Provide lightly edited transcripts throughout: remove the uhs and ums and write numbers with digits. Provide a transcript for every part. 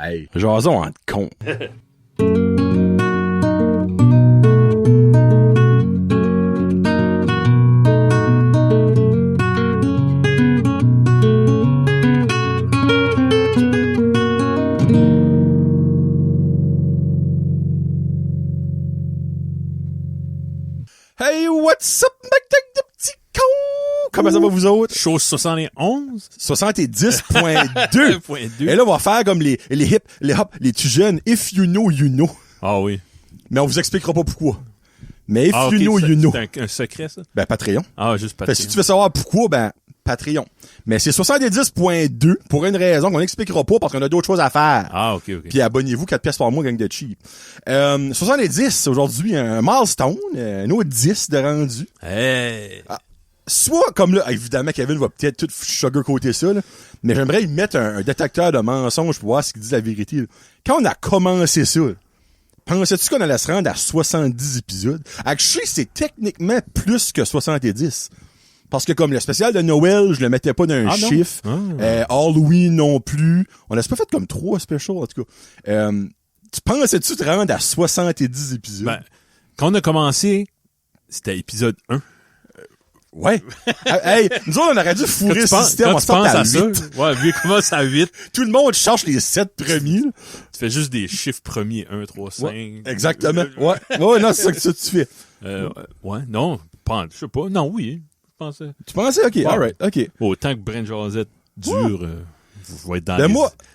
Hey, jason en con. Hey, what's up, mec de petits cons? Comment ça va, vous autres? Chose 71? 70.2. Et là, on va faire comme les tu jeunes. If you know, you know. Ah oui. Mais on vous expliquera pas pourquoi. Mais if you okay, know, you know. C'est un secret, ça? Ben, Patreon. Ah, juste Patreon. Fait que si tu veux savoir pourquoi, ben, Patreon. Mais c'est 70.2 pour une raison qu'on n'expliquera pas parce qu'on a d'autres choses à faire. Ah, ok. Puis abonnez-vous, 4 pièces par mois, gang de cheap. 70, aujourd'hui, un milestone, un autre 10 de rendu. Hey! Soit, comme là, évidemment, Kevin va peut-être tout sugarcoater ça, là, mais j'aimerais lui mettre un détecteur de mensonges pour voir s'il dit la vérité. Là. Quand on a commencé ça, là, pensais-tu qu'on allait se rendre à 70 épisodes? Actually, c'est techniquement plus que 70. Parce que comme le spécial de Noël, je le mettais pas d'un chiffre. Halloween non plus. On n'a pas fait comme 3 specials, en tout cas. Tu pensais-tu te rendre à 70 épisodes? Ben, quand on a commencé, c'était épisode 1. Ouais. Hey, nous autres, on aurait dû fourrer le système. On se passe à 8. Ouais, vu qu'on commence à 8. Tout le monde cherche les 7 premiers. Là. Tu fais juste des chiffres premiers. 1, 3, 5. Ouais, exactement. Ouais, non, c'est ça que tu fais. Ouais, non. Je sais pas. Non, oui. Tu pensais? OK, alright, OK. Autant que Brent Josette dure, vous allez être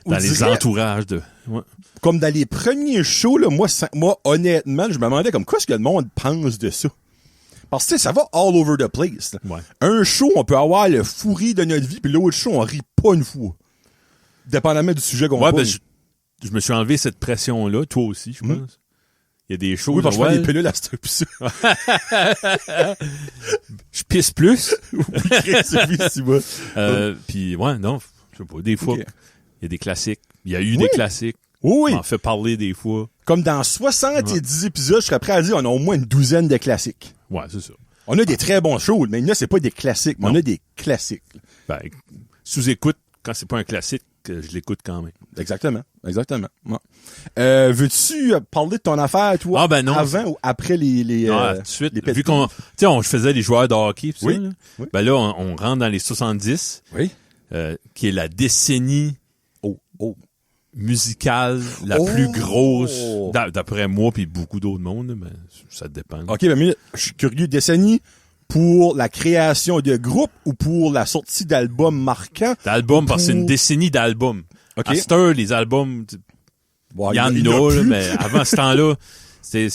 dans les entourages de... Ouais. Comme dans les premiers shows, là, moi, honnêtement, je me demandais comme quoi est-ce que le monde pense de ça. Parce que, tu sais, ça va all over the place. Ouais. Un show, on peut avoir le fou rire de notre vie, puis l'autre show, on rit pas une fois. Dépendamment du sujet qu'on parle. Ben, je me suis enlevé cette pression-là, toi aussi, je pense. Il y a des choses. Oui, parce que je prends des pilules à cette ça. Je pisse plus. Oui, c'est moi. Puis, ouais, non, je sais pas. Des fois, il y a des classiques. Il y a eu des classiques. Oui. On en fait parler des fois. Comme dans 70 épisodes, je serais prêt à dire on a au moins une douzaine de classiques. Ouais, c'est ça. On a des très bons shows, mais là, c'est pas des classiques, mais on a des classiques. Ben, sous-écoute, quand c'est pas un classique, je l'écoute quand même. Exactement. Ouais. Veux-tu parler de ton affaire, toi? Ah, ben non. Avant ou après les tout de suite. Vu qu'on, tu sais, je faisais les joueurs de hockey, pis oui. ça, là. Oui. Ben là, on rentre dans les 70. Oui. Qui est la décennie musicale la plus grosse, d'après moi, puis beaucoup d'autres mondes, mais ça dépend. OK, ben, je suis curieux. Décennie pour la création de groupes ou pour la sortie d'albums marquants? D'albums, parce que c'est une décennie d'albums. OK. À cette heure, les albums, il y en a, là, mais avant ce temps-là, c'est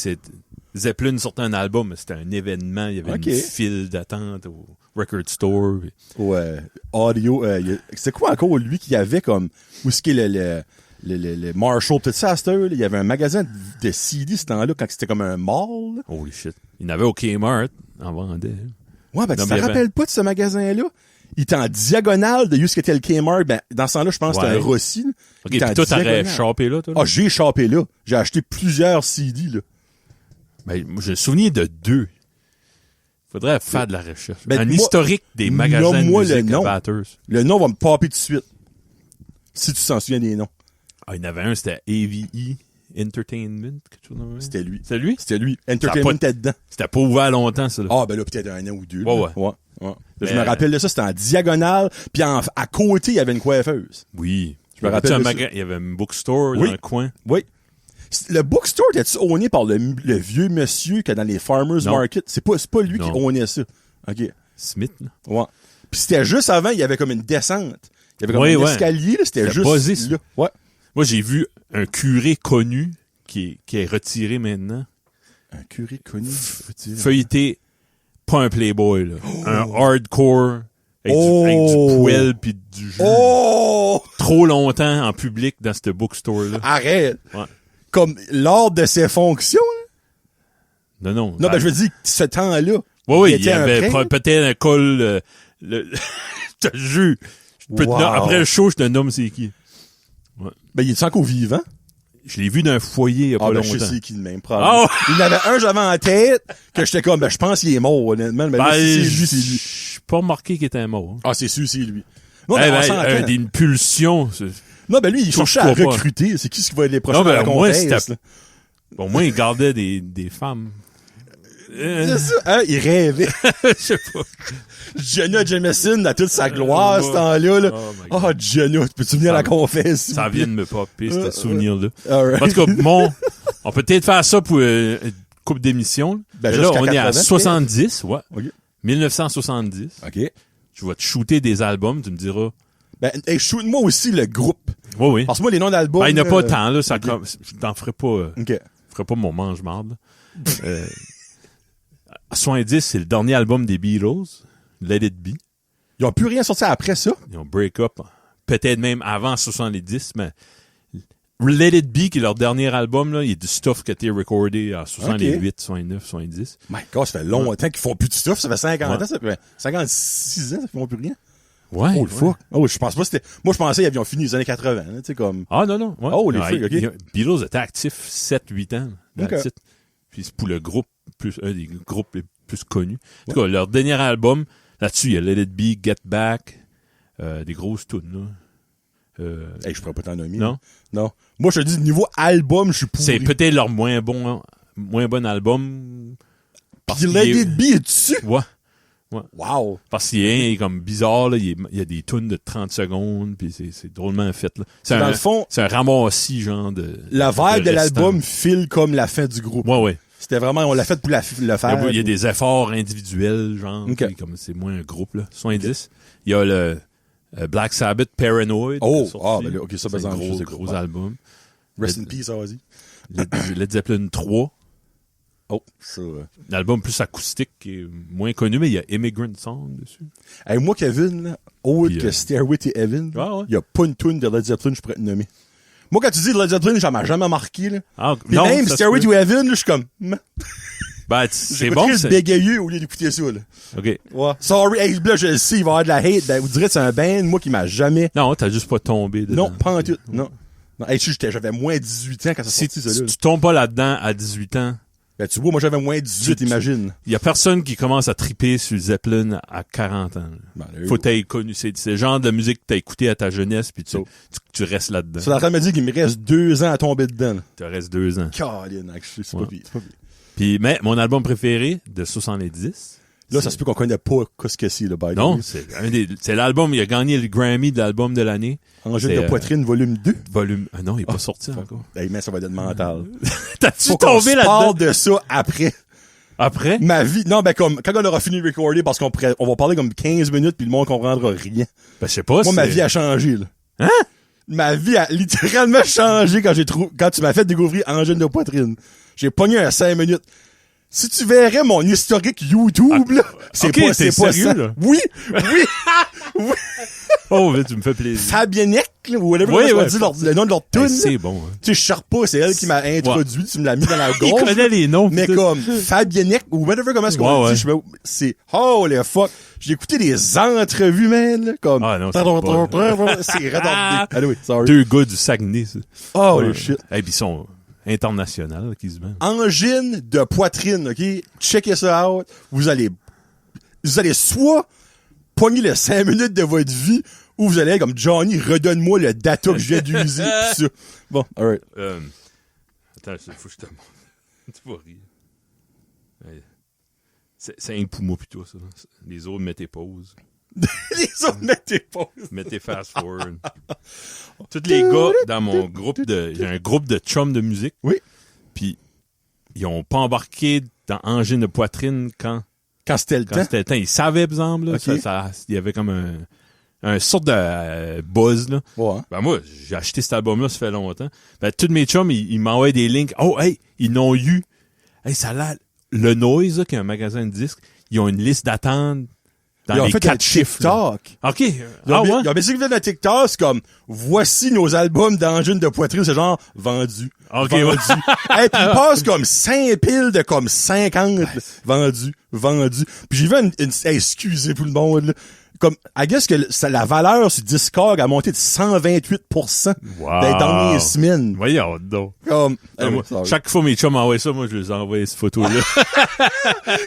Zeppelin sortait un album, mais c'était un événement. Il y avait une file d'attente au record store. Ouais. Audio. C'est quoi encore, lui, qui avait comme... Où est-ce qu'il est le Marshall, peut-être ça, à cette heure, il y avait un magasin de CD ce temps-là, quand c'était comme un mall. Là. Holy shit. Il y en avait au Kmart, en vendait. Ouais, ben, tu te rappelles pas de ce magasin-là? Il était en diagonale de où était le Kmart. Ben, dans ce temps-là, je pense que c'était un Rossi. Là. OK, puis toi, t'aurais chopé là, toi? Ah, j'ai chopé là. J'ai acheté plusieurs CD, là. Ben, j'ai le souvenir de 2. Faudrait faire de la recherche. Ben, historique des magasins de musique à Bathurst. Le nom va me popper tout de suite. Si tu t'en souviens des noms. Ah, il y en avait un, c'était AVE Entertainment, quelque chose comme ça. C'était lui. C'est lui? C'était lui. Entertainment était dedans. C'était pas ouvert longtemps, ça, là. Ah, ben là, peut-être un an ou 2. Ouais. Je me rappelle de ça, c'était en diagonale, puis à côté, il y avait une coiffeuse. Oui. Je me rappelle il y avait un bookstore dans le coin. Oui. Le bookstore, était-tu owné par le vieux monsieur qui est dans les farmers market? C'est pas lui qui ownait ça. OK. Smith, là. Ouais. Puis c'était juste avant, il y avait comme une descente. Il y avait comme un escalier, là, c'était juste buzzé, là. Ouais. Moi, j'ai vu un curé connu qui est retiré maintenant. Un curé connu retiré. Feuilleté, pas un playboy, là. Un hardcore avec du poêle pis du jus. Trop longtemps en public dans ce bookstore-là. Arrête! Ouais. Comme l'ordre de ses fonctions, là? Non. Non, ben je veux dire, ce temps-là. Oui, il y avait peut-être un col... je te jure. Après le show, je te nomme c'est qui. Ouais. Ben, il est encore vivant? Je l'ai vu d'un foyer il y a pas longtemps. Je sais qui de même, probablement. Il y en avait un, j'avais en tête, que j'étais comme, je pense qu'il est mort, honnêtement. Mais là, c'est lui. Je suis pas remarqué qu'il était mort. Ah, c'est sûr, c'est lui. Une pulsion. Non, ben lui, il cherchait à recruter. C'est qui ce qui va être les prochains à la confesse? Au moins, il gardait des femmes. C'est ça, hein? Il rêvait. Je sais pas. Jenna Jameson a toute sa gloire, ce temps-là, là. Oh, Jenna, peux-tu venir à la confesse? Ça vient de me popper, ce souvenir-là. Right. En tout cas, on peut peut-être faire ça pour une couple d'émissions. Ben, là, on 80, est à 70, ouais. Okay. 1970. OK. Je vais te shooter des albums, tu me diras. Ben, hey, shoot-moi aussi le groupe. Oui, oui. Parce que moi, les noms d'albums... Ben, il n'y en a pas tant, là. Ça, je t'en ferai pas... OK. Je ferai pas mon mange-marde. 70, c'est le dernier album des Beatles, Let It Be. Ils n'ont plus rien sorti après ça? Ils ont break up, peut-être même avant 70, mais Let It Be, qui est leur dernier album, là, il y a du stuff qui a été recordé en 68, 69, 70. My God, ça fait longtemps qu'ils font plus de stuff. Ça fait 50 ans, ça fait 56 ans, ça font plus rien. Ouais. Oh, le fuck. Oh, je pense pas que c'était... Moi, je pensais qu'ils avaient fini les années 80, tu sais, comme... Ah, non. Ouais. Oh, les fuck, OK. Beatles étaient actifs 7-8 ans. Okay. Puis c'est pour le groupe, un des groupes les plus connus. En tout cas, leur dernier album, là-dessus, il y a Let It Be, Get Back, des grosses tunes, là. Hey, je pourrais pas t'en nommer. Non? Non. Moi, je te dis, niveau album, je suis pourri. C'est peut-être leur moins bon album. Puis Let It Be est dessus? Ouais. Wow. Parce qu'il est comme bizarre, là. Il y a des tunes de 30 secondes, puis c'est drôlement fait, là. Dans le fond, c'est un ramassis, genre de... La vibe de l'album file comme la fin du groupe. Ouais. C'était vraiment, on l'a fait pour le faire. Il y a des efforts individuels, genre, okay. Comme c'est moins un groupe, là. 70. Il y a le Black Sabbath, Paranoid. Ben là, OK, ça, c'est un gros album. Rest in peace, vas-y. Led Zeppelin 3. Oh, ça... L'album plus acoustique qui est moins connu, mais il y a Immigrant Song dessus. Hey, moi, Kevin, là, autre que Stairway to Heaven, il y a pas une tune de Led Zeppelin, je pourrais te nommer. Moi, quand tu dis Led Zeppelin, ça m'a jamais marqué, là. Puis non, même Stairway to Heaven, là, je suis comme... Ben, c'est bon, c'est bégayeux au lieu d'écouter ça, là. OK. Ouais. Sorry, hey, là, je le sais, il va y avoir de la hate. Ben, vous direz que c'est un band, moi, qui m'a jamais... Non, t'as juste pas tombé dedans. Non, pas en tout. Non. Hey, j'avais moins 18 ans quand ça sortit, ça, là. Si tu tombes pas là-dedans à 18 ans... Ben, tu vois, moi, j'avais moins 18, imagine. Il y a personne qui commence à triper sur Zeppelin à 40 ans. Ben, faut que t'aies connu. C'est le genre de musique que t'as écouté à ta jeunesse, puis tu restes là-dedans. Ça est en train de me dire qu'il me reste 2 ans à tomber dedans. Tu restes 2 ans. Caroline, c'est pas pire. Puis, mais mon album préféré de 70... Là, ça se peut qu'on connaît pas ce que c'est, là, by the way. Non, c'est l'album, il a gagné le Grammy de l'album de l'année. Angine de poitrine, volume 2. Non, il est pas sorti encore. Hey, mais ça va être mental. T'as-tu tombé là-dedans? On parle de ça après. Après? Ma vie, non, ben comme, quand on aura fini de recorder, parce on va parler comme 15 minutes puis le monde comprendra rien. Ben, je sais pas. Moi, ma vie a changé, là. Hein? Ma vie a littéralement changé quand tu m'as fait découvrir Angine de poitrine. J'ai pogné un 5 minutes. Si tu verrais mon historique YouTube, là, c'est pas sérieux, ça. Là? Oui. Oh, mais tu me fais plaisir. Fabiennec, là, ou whatever, le nom de leur tune. C'est bon. Hein. Tu sais, je cherche pas, c'est elle qui m'a introduit, tu me l'as mis dans la gorge. Il connaît les noms. Mais comme Fabiennec, ou whatever, comment est-ce qu'on dit, c'est, oh, le fuck. J'ai écouté des entrevues, man, là, comme. Ah non, c'est retardé. Anyway, sorry. 2 gars du Saguenay, ça. Oh, les shit. Et puis ils sont internationaux, qui se vendent. Angine de poitrine, OK? Checkez ça out. Vous allez soit pogner les 5 minutes de votre vie, ou vous allez être comme Johnny, redonne-moi le data que je viens d'user. Pis ça. Bon, alright. Attends, faut que je te montre. Tu vas rire. C'est un pour moi plutôt, ça. Les autres, mettez pause. Les autres, mettez pause. Mettez fast forward. Tous les gars dans mon groupe j'ai un groupe de chums de musique. Oui. Puis, ils ont pas embarqué dans Angine de poitrine quand c'était le temps. Ils savaient, par exemple, là. Okay. Il y avait comme un sorte de buzz, là. Ouais. Ben, moi, j'ai acheté cet album-là, ça fait longtemps. Ben, tous mes chums, ils m'envoyaient des links. Oh, hey, ils l'ont eu. Hey, ça a l'air. Le Noise, là, qui est un magasin de disques, ils ont une liste d'attente. Ils ont fait 4 chiffres. TikTok. OK. Ils ont basically fait un TikTok, c'est comme, voici nos albums d'Angine de poitrine, c'est genre, vendu. OK. Vendu. Et puis ils passent comme 5 piles de comme 50. Vendu. Puis j'ai vu excusez pour le monde, là. Comme, I guess que la valeur sur Discord a monté de 128% des dernières semaines. Voyons donc. Comme, chaque fois mes chums m'envoient ça, moi je les envoie cette photo-là.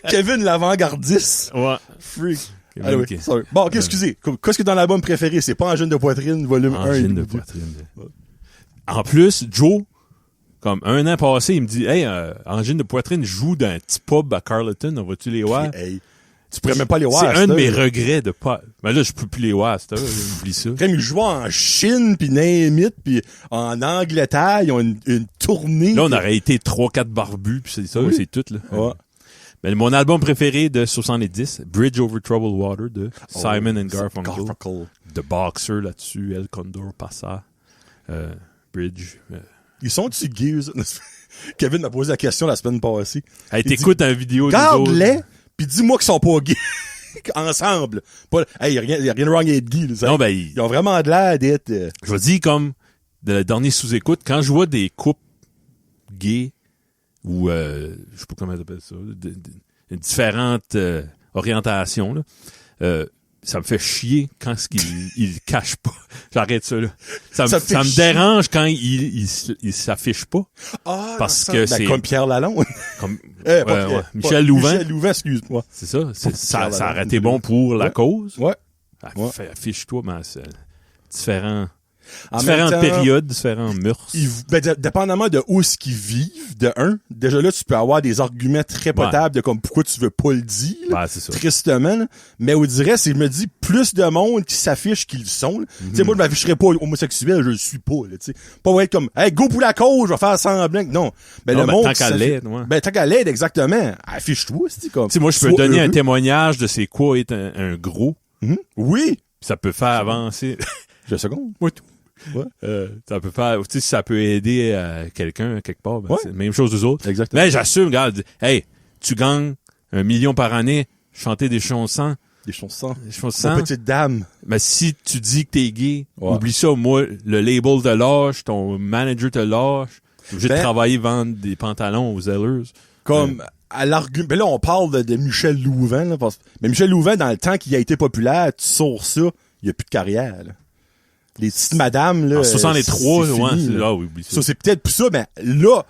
Kevin l'avant-gardiste. Ouais. Freak. Ah oui, bon, ok, excusez. Qu'est-ce que dans l'album préféré? C'est pas Angine de poitrine, volume 1. Angine de poitrine. En plus, Joe, comme un an passé, il me dit, hey, Angine de poitrine joue dans un petit pub à Carleton, on va-tu les voir? Hey, tu pourrais même pas les voir. C'est un de mes regrets de pas. Mais là, je peux plus les voir, j'oublie ça. Quand ils jouent en Chine, puis Name puis en Angleterre, ils ont une tournée. Là, on aurait été 3-4 barbus, puis c'est ça, c'est tout, là. Ouais. Mais mon album préféré de 70, Bridge Over Troubled Water de Simon and Garfunkel. The Boxer là-dessus, El Condor Pasa, Bridge. Ils sont-tu gays? Kevin m'a posé la question la semaine passée. Hey, t'écoutes une vidéo de garde-les, puis dis-moi qu'ils sont pas gays. Ensemble. Pas, hey, y a rien de wrong à être gay. Là, non, ben, ils ont vraiment de l'air d'être... Je veux dire, comme de la dernière sous-écoute, quand je vois des couples gays, ou je sais pas comment t'appelles ça, différentes orientations, là, ça me fait chier quand il cachent pas. J'arrête ça, là. Ça me dérange quand il s'affiche pas. Ah, parce que c'est comme Pierre Lalonde. Comme Michel Louvain. Michel Louvain, excuse-moi. C'est ça. Ça aurait été bon pour la cause. Ouais. Affiche-toi, mais c'est différent. Différentes périodes, différents mœurs. Dépendamment de où ce qu'ils vivent, de un, déjà là, tu peux avoir des arguments très potables de comme pourquoi tu veux pas le dire, là, c'est ça. Tristement, là. Mais on dirait, je me dis, plus de monde qui s'affiche qu'ils le sont, tu sais, moi, je m'afficherais pas homosexuel, je le suis pas, là, tu sais. Pas être comme, hey, go pour la cause, je vais faire semblant. Non. Ben, le monde. Tant qu'à l'aide, ouais. Ben, tant qu'à l'aide, exactement. Affiche-toi, c'est comme. Tu sais, moi, je peux donner un témoignage de c'est quoi être un gros. Oui. Ça peut faire avancer. Deux secondes. Oui, tout. Ouais. Ça peut faire, tu sais, si ça peut aider quelqu'un quelque part, ben, c'est la même chose aux autres. Exactement. Mais j'assume, regarde, hey, tu gagnes 1 million par année, chanter des chansons. Des chansons. Des chansons. Petite dame. Mais si tu dis que t'es gay, oublie ça, moi, le label te lâche, ton manager te lâche, t'es obligé de travailler, vendre des pantalons aux Zellers. Comme, à l'argument, ben là, on parle de Michel Louvain, là, mais Michel Louvain, dans le temps qu'il a été populaire, tu sors ça, il n'y a plus de carrière, là. Les petites madames, là. En 63, c'est ouais. fini, Ah oui, oublie ça. Ça, c'est peut-être pour ça, mais là,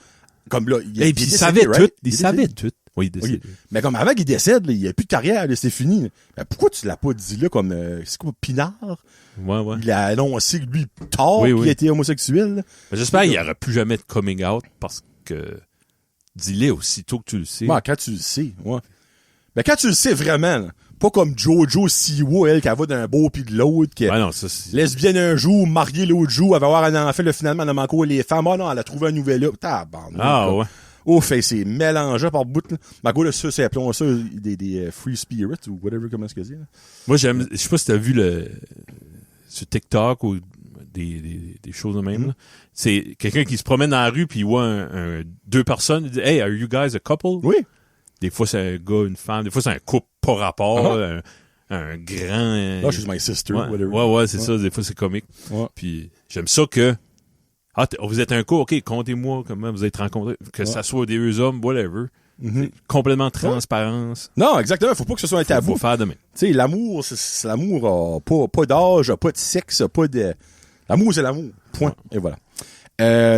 comme là, il savait tout. Il savait tout. Oui, il décède. Mais comme avant qu'il décède, là, il n'y a plus de carrière, là, c'est fini. Mais pourquoi tu l'as pas dit là comme, c'est quoi, Pinard? Ouais. Il a annoncé que lui, tard, qu'il était homosexuel, là. J'espère qu'il n'y aura plus jamais de coming out parce que, dis-le aussitôt que tu le sais. Ouais, quand tu le sais, ouais. Ben, quand tu le sais vraiment, là. Pas comme Jojo Siwa, elle, qui va d'un beau pis de l'autre, qui non, ça, c'est... lesbienne un jour, mariée l'autre jour, elle va avoir un enfant, là, finalement, elle a manqué les femmes. Ah non, elle a trouvé un nouvel homme. Ouais. Oh, fait, c'est mélangé par bout, là. Ma go, là, ça, c'est, appelons ça, des free spirits, ou whatever, comment est-ce que c'est, là. Moi, je sais pas si t'as vu sur TikTok ou des choses de même, là. C'est quelqu'un qui se promène dans la rue pis il voit deux personnes, il dit, hey, are you guys a couple? Oui. Des fois, c'est un gars, une femme. Des fois, c'est un couple pas rapport. Un grand... Là, she's my sister, whatever. Ouais, c'est ça. Des fois, c'est comique. Ouais. Puis, j'aime ça que... vous êtes un couple, OK, comptez-moi comment vous êtes rencontrés. Que ça soit des deux hommes, whatever. C'est complètement transparence. Non, exactement. Faut pas que ce soit un tabou. Faut faire de même. Tu sais, l'amour, c'est l'amour pas d'âge, pas de sexe, pas de... L'amour, c'est l'amour. Point. Et voilà.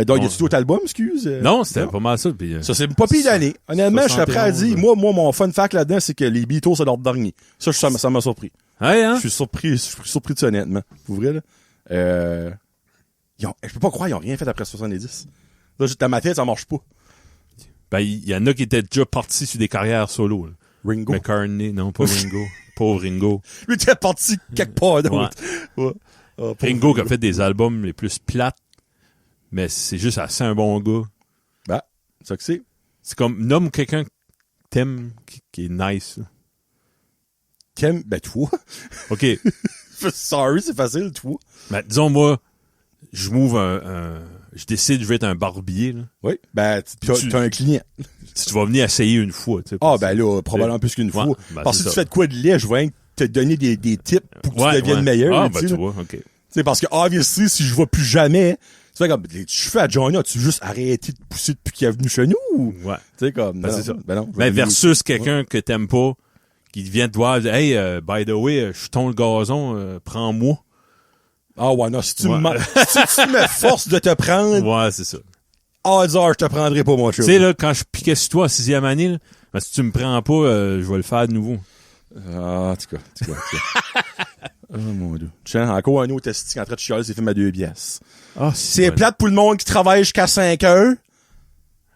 Donc, y a-tu d'autres albums, excuse? Non, c'était pas mal ça. Puis, ça, c'est pas pire d'année. Honnêtement, je serais prêt à dire, moi, mon fun fact là-dedans, c'est que les Beatles, c'est leur dernier. Ça m'a surpris. Hein? Je suis surpris de ça, honnêtement. Pour vrai, là. Je peux pas croire, ils ont rien fait après 70. Là, dans ma tête, ça marche pas. Ben, il y en a qui étaient déjà partis sur des carrières solo, là. Ringo. McCartney, non, pas Ringo. Pauvre Ringo. Lui, était parti quelque part d'autre. Ouais. Ringo qui a fait des albums les plus plates. Mais c'est juste assez un bon gars. Bah, c'est ça que c'est. C'est comme, nomme quelqu'un que t'aimes, qui est nice. T'aimes? Ben, toi. OK. Sorry, c'est facile, toi. Ben, disons, moi, je m'ouvre je décide, je vais être un barbier, là. Oui. Ben, t'as un client. Si tu vas venir essayer une fois, tu sais. Ah, ben là, probablement plus qu'une fois. Ben, parce que si tu fais de quoi de lait, je vais te donner des tips pour que tu deviennes meilleur. Ah, ben, tu vois, OK. C'est parce que, obviously, si je vais plus jamais, tu fais comme, tu fais à Johnny, as-tu juste arrêté de pousser depuis qu'il est venu chez nous? Ouais. Tu sais, comme, ben, c'est ça. Ben non. Ben, versus quelqu'un que t'aimes pas, qui vient te voir, hey, by the way, je tond le gazon, prends-moi. Ah ouais, non, si tu me forces de te prendre. Ouais, c'est ça. Odds are, je te prendrai pas, mon chum. Tu sais, là, quand je piquais sur toi en 6e année, là, ben, si tu me prends pas, je vais le faire de nouveau. Ah, en tout cas. Oh, mon Dieu. Tiens, encore un autre esti en train de chialer ses films à 2 pièces. Ah, C'est plate pour le monde qui travaille jusqu'à 5 heures.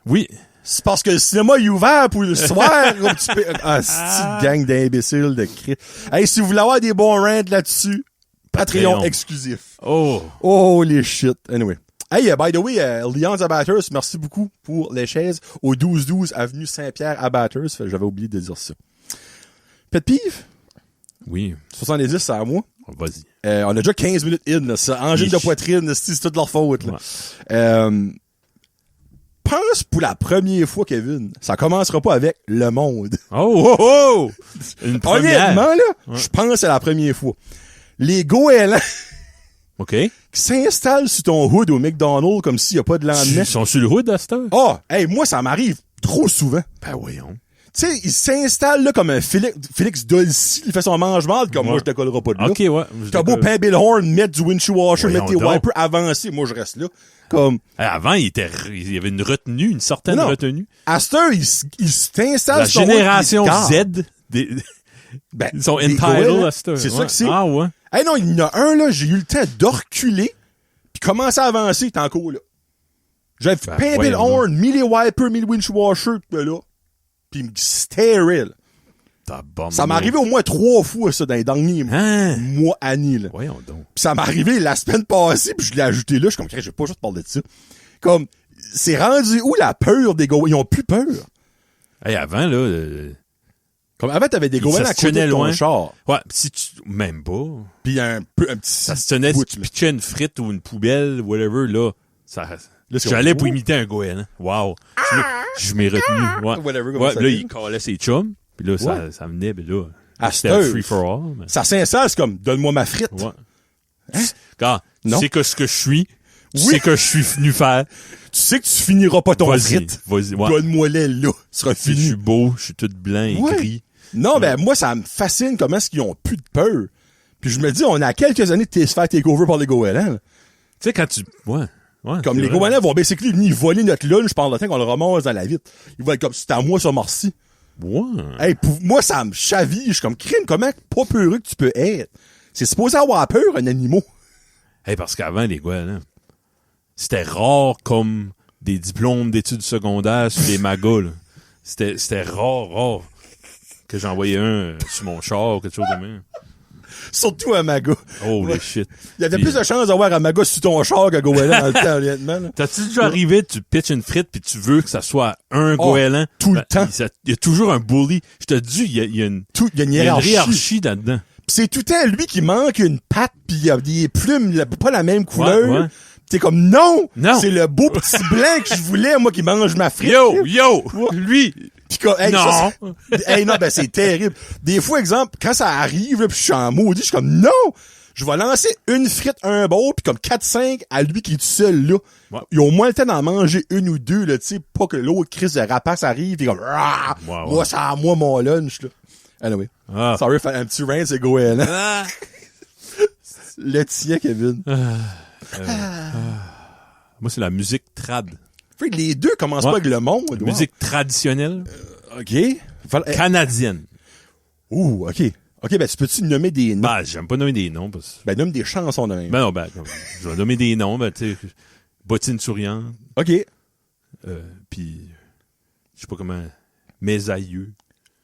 Oui. C'est parce que le cinéma est ouvert pour le soir. Un petit peu. Ah, c'est gang d'imbéciles de cris. Hey, si vous voulez avoir des bons rants là-dessus, Patreon exclusif. Oh. Holy shit. Anyway. Hey, by the way, Leon's à Bathurst, merci beaucoup pour les chaises au 1212 avenue Saint-Pierre à Bathurst. J'avais oublié de dire ça. Pet peeve? Oui. 70, c'est à moi. Vas-y. On a déjà 15 minutes in, là. Ça, angine de poitrine, c'est toute leur faute, là. Ouais. Pense pour la première fois, Kevin, ça commencera pas avec Le Monde. Oh! Une première. Honnêtement, là, je pense que c'est la première fois. Les goélands OK. qui s'installent sur ton hood au McDonald's comme s'il y a pas de lendemain. Ils sont sur le hood à cette heure? Ah, hey, moi, ça m'arrive trop souvent. Ben voyons. Tu sais, il s'installe là comme un Félix Dolcy, il fait son mange-marde, comme moi, je te collerai pas de là. OK, ouais. T'as beau Pain Bill Horn, mettre du windshield washer, Voyons mettre tes donc. wipers avancés, moi, je reste là. Comme, Avant, il y avait une retenue, une certaine Non. retenue. à cette heure, il s'installe La sur ton génération hood, puis il Z, Ben, ils sont des entitled goélands, à cette heure. c'est ça Ouais. que c'est. Ah ouais. Hey non, il y en a un, là, j'ai eu le temps de reculer, puis commencer à avancer, il est encore là. J'avais Ben, Pain Bill voyons Horn, mis les wipers, mis le windshield washer, là. Puis il me starait, là. Ça m'est arrivé au moins 3 fois, ça, dans les derniers Hein? mois, années, là. Voyons donc. Puis ça m'est arrivé la semaine passée, puis je l'ai ajouté là. Je suis comme, j'ai pas juste parlé de ça. Comme, c'est rendu où la peur des goélands? Ils ont plus peur. Hey, avant, là, Comme avant, t'avais des Ils goélands à côté stationnaient de ton loin. char. ouais, si tu, même pas. Puis un petit... Ça se tenait, si bout, tu là. pitchais une frite ou une poubelle, whatever, là, ça, Là, c'est j'allais comme, pour ouh. imiter un goéland. Wow. Je m'ai retenu. Ouais. Whatever, comment Ouais, ça là, s'appelle. il collait ses chums. Puis là, Ouais. ça venait, puis là, À c'était cette un heure. free for all. Mais... Ça s'installe, c'est comme, donne-moi ma frite. Ouais. Hein? Quand, tu Non. sais que ce que je suis, tu Oui. sais que je suis venu faire. Tu sais que tu finiras pas ton Vas-y, frite. vas-y, ouais. Donne-moi-les là. Ce sera Si je fini. suis beau, je suis tout blanc et Ouais. gris. Non, ben, moi, ça me fascine comment est-ce qu'ils ont plus de peur. Puis je me dis, on a quelques années de se faire takeover par les goélands, là. Tu sais, quand tu, ouais. Comme c'est les vrai. goélands vont basically venir voler notre lunch pendant le temps qu'on le ramasse dans la vitre. Ils vont être comme, c'est à moi, ça, merci. Ouais. Hey, pour moi, ça me chaville. Je suis comme, crime, comment pas peureux que tu peux être? C'est supposé avoir peur, un animal. Hey, parce qu'avant, les goélands, c'était rare comme des diplômes d'études secondaires sur les magas, là. C'était rare que j'en voyais un sur mon char ou quelque chose de même. Surtout un maga. Holy Ouais. shit. Il y avait Puis- plus de chances d'avoir un maga sur ton char qu'un goéland dans le temps, honnêtement, là. T'as-tu déjà arrivé, tu pitches une frite puis tu veux que ça soit un Oh, goéland? tout le temps. Il y a toujours un bully. Je te dis, il y a une Il y a une il y a une hiérarchie. hiérarchie là-dedans. Pis c'est tout le temps lui qui manque une patte pis il y a des plumes, pas la même couleur. Ouais, ouais. T'es comme, non! Non. C'est le beau petit blanc que je voulais, moi, qui mange ma frite. Yo! Lui! Pis comme, hey, Non. ça, hey, non, ben, c'est terrible. Des fois, exemple, quand ça arrive, là, pis je suis en maudit, je suis comme, non! Je vais lancer une frite, un bol, pis comme 4-5 à lui qui est tout seul, là. Ouais. Ils ont au moins le temps d'en manger une ou deux, là, tu sais, pas que l'autre crise de rapace arrive, pis comme, ah, Ouais, ouais. moi, c'est à moi mon lunch, là. Anyway. Ah. Sorry, un petit rain, c'est goéland. Ah. Le tien, Kevin. Moi, c'est la musique trad. Fait que les deux commencent Ouais. pas avec le monde. La wow. musique traditionnelle OK. canadienne. Ouh, OK. OK, ben, tu peux-tu nommer des noms? Ben, j'aime pas nommer des noms parce que... Ben, nomme des chansons de même. Ben non, je vais nommer des noms, ben, tu sais, Bottine souriante, OK. puis je sais pas comment, Mes aïeux.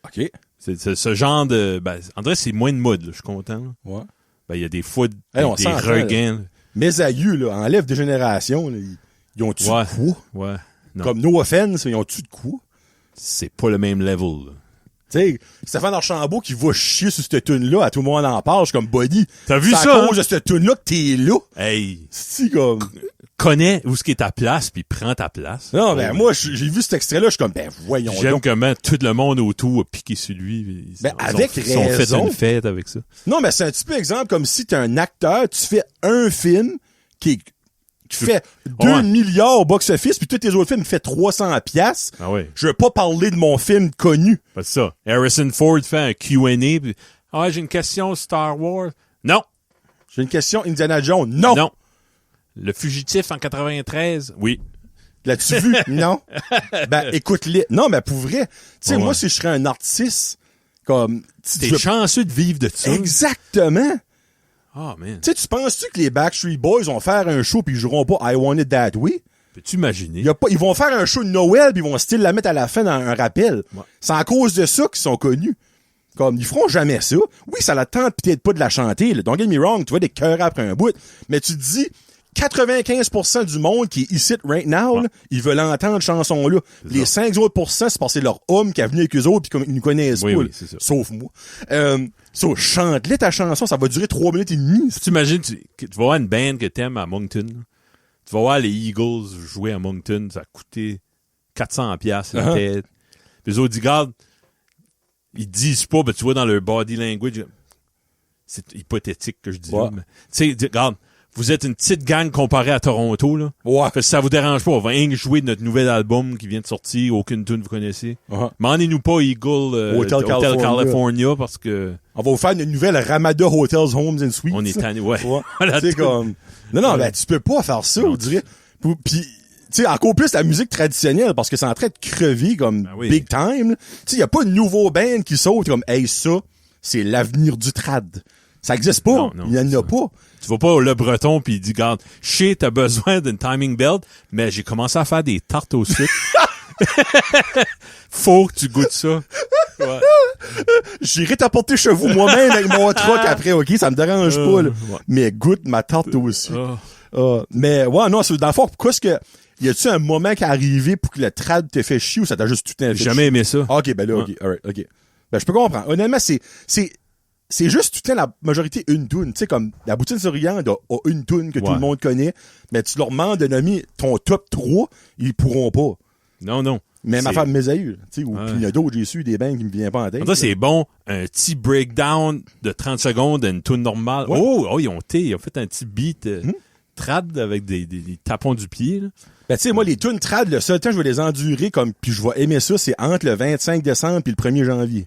OK. C'est ce genre de... Ben, André, c'est moins de mode, là, je suis content. Là. Ouais. Ben, il y a des fois Hey, on des s'entend, regains. Mes aïeux, là, enlève des générations, là, ils ont-tu Ouais. de quoi? Ouais. Non, Comme No Offense, ils ont-tu de quoi? c'est pas le même level. Là. Tu sais, Stéphane Archambault qui va chier sur cette tune-là, à tout le monde en parle, je suis comme body. T'as vu c'est ça, à hein? cause de cette tune-là que t'es là. Hey, C'est comme... connais où ce qui est ta place, puis prends ta place. Non, ben, Oh, moi, j'ai vu cet extrait-là, je suis comme, ben, voyons j'aime donc. comment tout le monde autour a piqué sur lui. Ben, Ils avec ils ont fait raison. une fête avec ça. Non, mais c'est un petit peu exemple comme si t'es un acteur, tu fais un film qui fait 2 Ouais. milliards au box-office, puis tous tes autres films fait 300 piastres. Ah ouais. Je veux pas parler de mon film connu. C'est ça. Harrison Ford fait un Q&A. Puis, ah, j'ai une question Star Wars. Non. J'ai une question, Indiana Jones. Non. Non. Le fugitif en 93. Oui. L'as-tu vu? Non. Ben, écoute-les. Non, mais pour vrai, tu sais, Ouais. moi, si je serais un artiste Comme, T'es chanceux de vivre de ça. Exactement. Ah, man. Tu sais, tu penses-tu que les Backstreet Boys vont faire un show pis ils joueront pas I Want It That Way? Peux-tu imaginer? Ils vont faire un show de Noël pis ils vont style la mettre à la fin dans un rappel. Ouais. C'est à cause de ça qu'ils sont connus. Comme, ils feront jamais ça. Oui, ça la tente peut-être pas de la chanter, là. Don't get me wrong, tu vois des cœurs après un bout. Mais tu te dis, 95% du monde qui est ici right now, là, ils veulent entendre cette chanson-là. Les 5 autres pourcents, c'est parce que c'est leur homme qui a venu avec eux autres pis comme ils nous connaissent pas. Oui, c'est ça. Sauf moi. Chante-les ta chanson, ça va durer 3 minutes et demie. Tu imagines, tu vas voir une band que t'aimes à Moncton. Là. Tu vas voir les Eagles jouer à Moncton, ça a coûté 400$ la tête. Puis les autres disent, regarde, ils disent pas, ben tu vois dans leur body language, c'est hypothétique que je dis. Ouais. Tu sais, regarde, vous êtes une petite gang comparée à Toronto, là. Ouais. Fait que ça vous dérange pas, on va rien que jouer de notre nouvel album qui vient de sortir, aucune tune vous connaissez. Mandez-nous pas Eagle Hotel California parce que on va vous faire une nouvelle Ramada Hotels, Homes and Suites. on est tanné, ouais. C'est comme, non, ben, tu peux pas faire ça, on dirait. Puis, tu sais, encore plus la musique traditionnelle, parce que c'est en train de crever comme big time. Tu sais, y a pas de nouveau band qui saute comme, hey, ça, c'est l'avenir du trad. Ça existe pas. Non, il y en a pas. Tu vas pas au Le Breton pis il dit, regarde, je sais, t'as besoin d'une timing belt, mais j'ai commencé à faire des tartes au sucre. Faut que tu goûtes ça. Ouais. J'irai t'apporter chez vous moi-même avec mon truck après, ok? Ça me dérange pas, là. Ouais. Mais goûte ma tarte au sucre. Mais, ouais, non, c'est dans le fond, pourquoi est-ce que, y a-tu un moment qui est arrivé pour que le trad te fait chier ou ça t'a juste tout le temps fait J'ai jamais aimé ça. Ok, ben là, ok, alright, ok. Ben, je peux comprendre. Honnêtement, c'est juste tout le temps la majorité une toune. Tu sais, comme la Boutine Souriante a une toune que tout le monde connaît, mais tu leur demandes de nommer ton top 3, ils pourront pas. Non. Même affaire de Mésaïeux, tu sais, ou puis il y a d'autres, j'ai su des bands qui me viennent pas en tête. Ça, c'est bon, un petit breakdown de 30 secondes, une tune normale. Ouais. Oh, ils ont fait un petit beat trad avec des tapons du pied, là. Ben, tu sais, moi, les tunes trad, le seul temps que je vais les endurer comme, puis je vais aimer ça, c'est entre le 25 décembre puis le 1er janvier.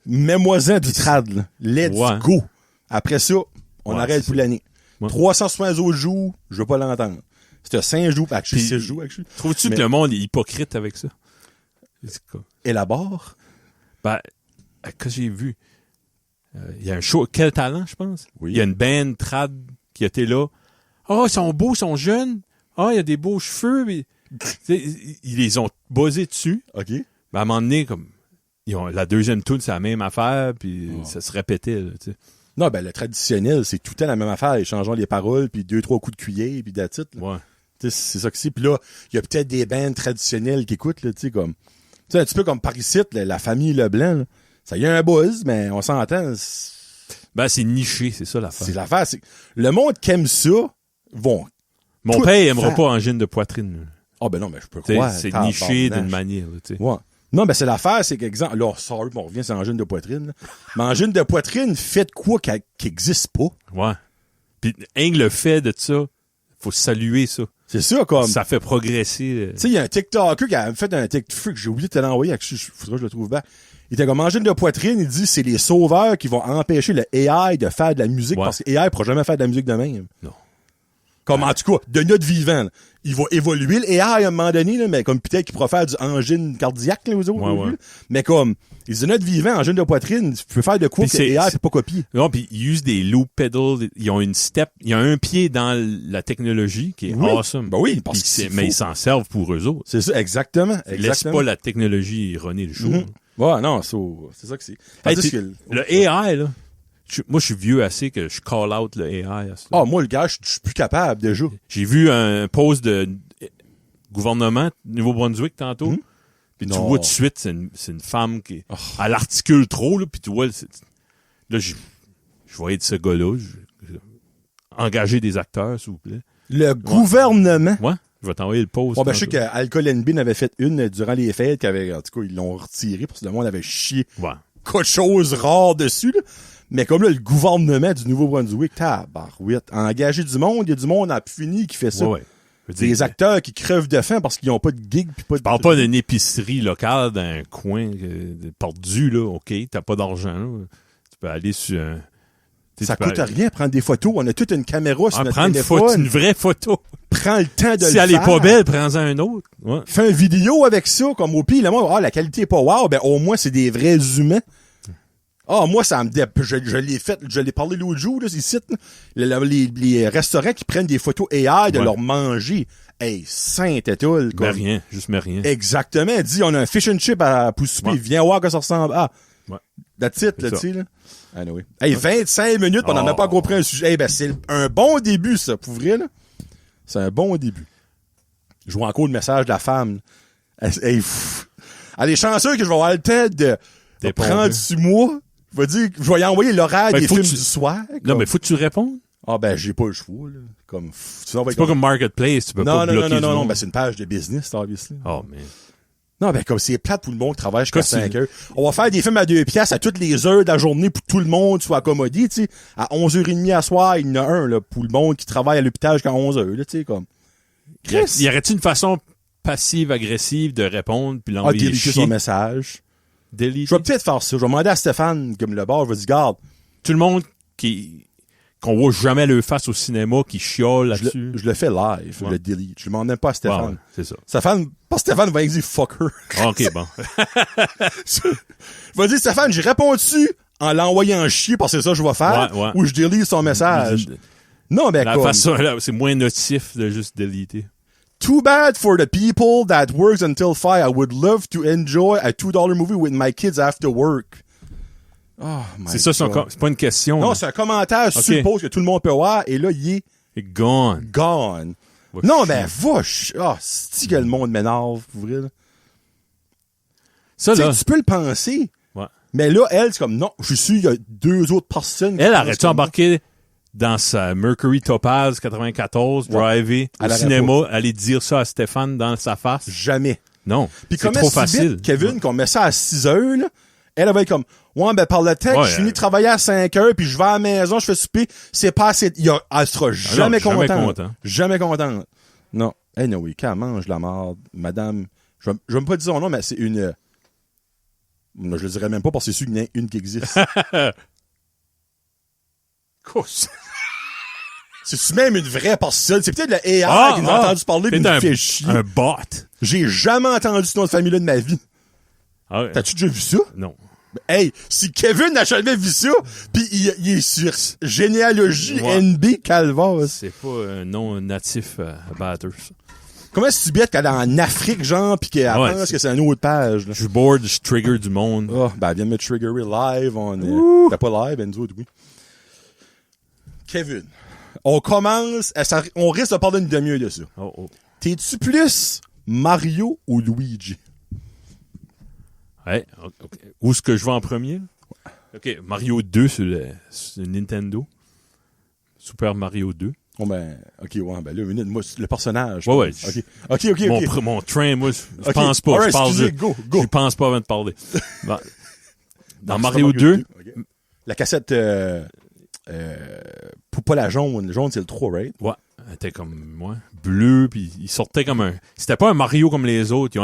Mets-moi-en du trad, là. Let's go. Après ça, on arrête pour l'année. 360 autres jours, je veux pas l'entendre. C'était 5 jours, 6 jours, Trouves-tu que le monde est hypocrite avec ça? Élabore. Ben, que j'ai vu. Il y a un show, Quel Talent, je pense. Oui. Il y a une band trad qui était là. Ah, ils sont beaux, ils sont jeunes. Ah, il y a des beaux cheveux. Mais... ils les ont buzzés dessus. OK. Ben, à un moment donné, comme, la deuxième tune, c'est la même affaire, puis ça se répétait, là, tu sais. Non, ben, le traditionnel, c'est tout le temps la même affaire. Ils changent les paroles, puis 2-3 coups de cuillère, puis that's it, là. Ouais. Tu sais, c'est ça que c'est. Puis là, il y a peut-être des bands traditionnelles qui écoutent, là, tu sais, comme... Tu sais, un petit peu comme Paris-Site, la famille Leblanc, là. Ça y a un buzz, mais on s'entend. Ben, c'est niché, c'est ça l'affaire. C'est l'affaire, c'est... Le monde qui aime ça, vont... Mon père aimera pas Angine de poitrine. Ah, ben non, mais je peux croire. C'est niché d'une manière, tu sais. Ouais. Non, ben c'est l'affaire, c'est qu'exemple, là, sorry, on revient sur angine de poitrine, là. Mais angine de poitrine fait de quoi qui existe pas? Ouais. Puis, le fait de ça, faut saluer ça. C'est ça, comme. Ça fait progresser. Tu sais, il y a un TikToker qui a fait un TikTok, j'ai oublié de te l'envoyer, faudrait que je le trouve bien. Il était comme angine de poitrine, il dit, c'est les sauveurs qui vont empêcher le AI de faire de la musique parce que AI pourra jamais faire de la musique de même. Non. Comme, en tout cas, de notre vivant, là. Il va évoluer le AI à un moment donné, là, mais comme peut-être qu'il pourra faire du angine cardiaque, là, aux autres. Ouais. Mais comme, il dit notre vivant, angine de poitrine, tu peux faire de quoi que AI peut pas copier. Non, puis ils usent des loop pedals, ils ont une step, il y a un pied dans la technologie qui est awesome. Ben oui, parce que mais ils s'en servent pour eux autres. C'est ça, exactement. Ils laissent pas la technologie runner le show. Ouais, non, c'est ça que c'est. Le AI, là, moi, je suis vieux assez que je call out le AI. Ah, moi, le gars, je suis plus capable, déjà. J'ai vu un post de gouvernement Nouveau-Brunswick tantôt. Puis tu vois tout de suite, c'est une femme qui elle articule trop, là, puis tu vois, là, je voyais de ce gars-là, engager des acteurs, s'il vous plaît. Le gouvernement? Ouais, je vais t'envoyer le post. Bon, ben, je sais qu'Alcool NB avait fait une durant les fêtes, en tout cas, ils l'ont retiré parce que le monde avait chié quelque chose rare dessus, là. Mais comme là, le gouvernement du Nouveau-Brunswick, tabarouette, a engagé du monde, il y a du monde à fini qui fait ça. Ouais. Des acteurs qui crevent de faim parce qu'ils n'ont pas de gig pis pas de... Je parle pas d'une épicerie locale d'un coin perdu, là, OK, t'as pas d'argent, là. Tu peux aller sur un... Ça coûte rien prendre des photos. On a toute une caméra sur notre téléphone. Une vraie photo. Prends le temps de le faire. Si elle est pas belle, prends-en un autre. Ouais. Fais une vidéo avec ça, comme au pire, la qualité est pas wow, ben au moins c'est des vrais humains. Ah, moi, ça me je l'ai fait, je l'ai parlé l'autre jour, là, ces sites, là, les restaurants qui prennent des photos AI de leur manger. Hey, Saint-Étoile, quoi. Mais rien, juste mais rien. Exactement. Dis, on a un fish and chip pour souper. Viens voir que ça ressemble. Ah. Ouais. That's it, là, tu sais, là. Anyway. Hey, 25 minutes, on n'a même pas compris un sujet. Hey, ben, c'est un bon début, ça, pour vrai, là. C'est un bon début. Je vois encore le message de la femme. Hey, elle est chanceuse que je vais avoir le temps de prendre sur moi. Je vais dire, je vais y envoyer l'horaire des films du soir. Non, mais faut que tu répondes. Ah, ben, j'ai pas le choix, là. Comme, c'est pas comme Marketplace, tu peux pas bloquer. Non, ben, c'est une page de business, obviously. Oh, mais. Non, ben, comme c'est plate pour le monde qui travaille jusqu'à 5 heures. On va faire des films à 2 piastres à toutes les heures de la journée pour que tout le monde soit accommodé, tu sais. À 11h30 à soir, il y en a un, là, pour le monde qui travaille à l'hôpital jusqu'à 11h, là, tu sais, comme. Chris. Y aurait-il une façon passive-agressive de répondre puis l'envoyer déliter son message. Déliter. Je vais peut-être faire ça. Je vais demander à Stéphane, comme le bar, je vais dire, garde. Tout le monde qu'on voit jamais le face au cinéma, qui chiole là-dessus. Je le fais live, je le delete. Je demande même pas à Stéphane. Ouais, c'est ça. Stéphane va dire fuck her. OK, bon. Je vais dire, Stéphane, j'ai répondu en l'envoyant chier parce que c'est ça que je vais faire, ou je delete son message. Non, ben, la façon, là, c'est moins notif de juste déliter. Too bad for the people that works until 5. I would love to enjoy a $2 movie with my kids after work. Oh, c'est ça, c'est pas une question. Non, c'est un commentaire sur le post que tout le monde peut voir, et là, il est gone. Non, ben, c'est que le monde m'énerve, pour vrai, là. Ça, là. Tu peux le penser. Ouais. Mais là, elle, c'est comme, non, je suis sûr, il y a 2 autres personnes. Elle aurait-tu embarqué dans sa Mercury Topaz 94, driver au cinéma, aller dire ça à Stéphane dans sa face? Jamais. Non. Puis c'est trop facile. Kevin, qu'on met ça à 6 heures, là, elle va être comme, ouais, ben, par le texte, je finis de travailler à 5 heures, puis je vais à la maison, je fais souper, c'est pas assez, elle sera jamais contente. Jamais contente. Non. Anyway, quand elle mange la marde, madame, je vais même pas dire son nom, mais c'est une, je le dirais même pas parce que c'est sûr qu'il y en a une qui existe. C'est même une vraie personne. C'est peut-être le AI qui nous a entendu parler, mais il nous fait chier. Un bot. J'ai jamais entendu ce nom de famille-là de ma vie. Ah ouais. T'as-tu déjà vu ça? Non. Hey, si Kevin n'a jamais vu ça, pis il est sur généalogie NB Calvas. C'est pas un nom natif à Batters. Comment est-ce que tu bêtes qu'elle est en Afrique, genre, pis qu'elle pense que c'est une autre page, là? Je board, je trigger du monde. Oh, ben, elle vient de me triggerer live. T'as pas live, nous autres, oui. Kevin. On commence, on risque de parler une demi-heure de ça. T'es-tu plus Mario ou Luigi? Ouais, okay. Où est-ce que je vais en premier? OK, Mario 2 sur le Nintendo. Super Mario 2. Oh ben, OK, ouais, ben là, moi, le personnage. Ouais. OK. Mon train, moi, je pense pas. Right, je pense pas avant de parler. Dans Mario 2. Okay. La cassette, pas la jaune. Le jaune, c'est le 3, right? Ouais. Elle était comme, moi, bleu, puis il sortait comme un... C'était pas un Mario comme les autres.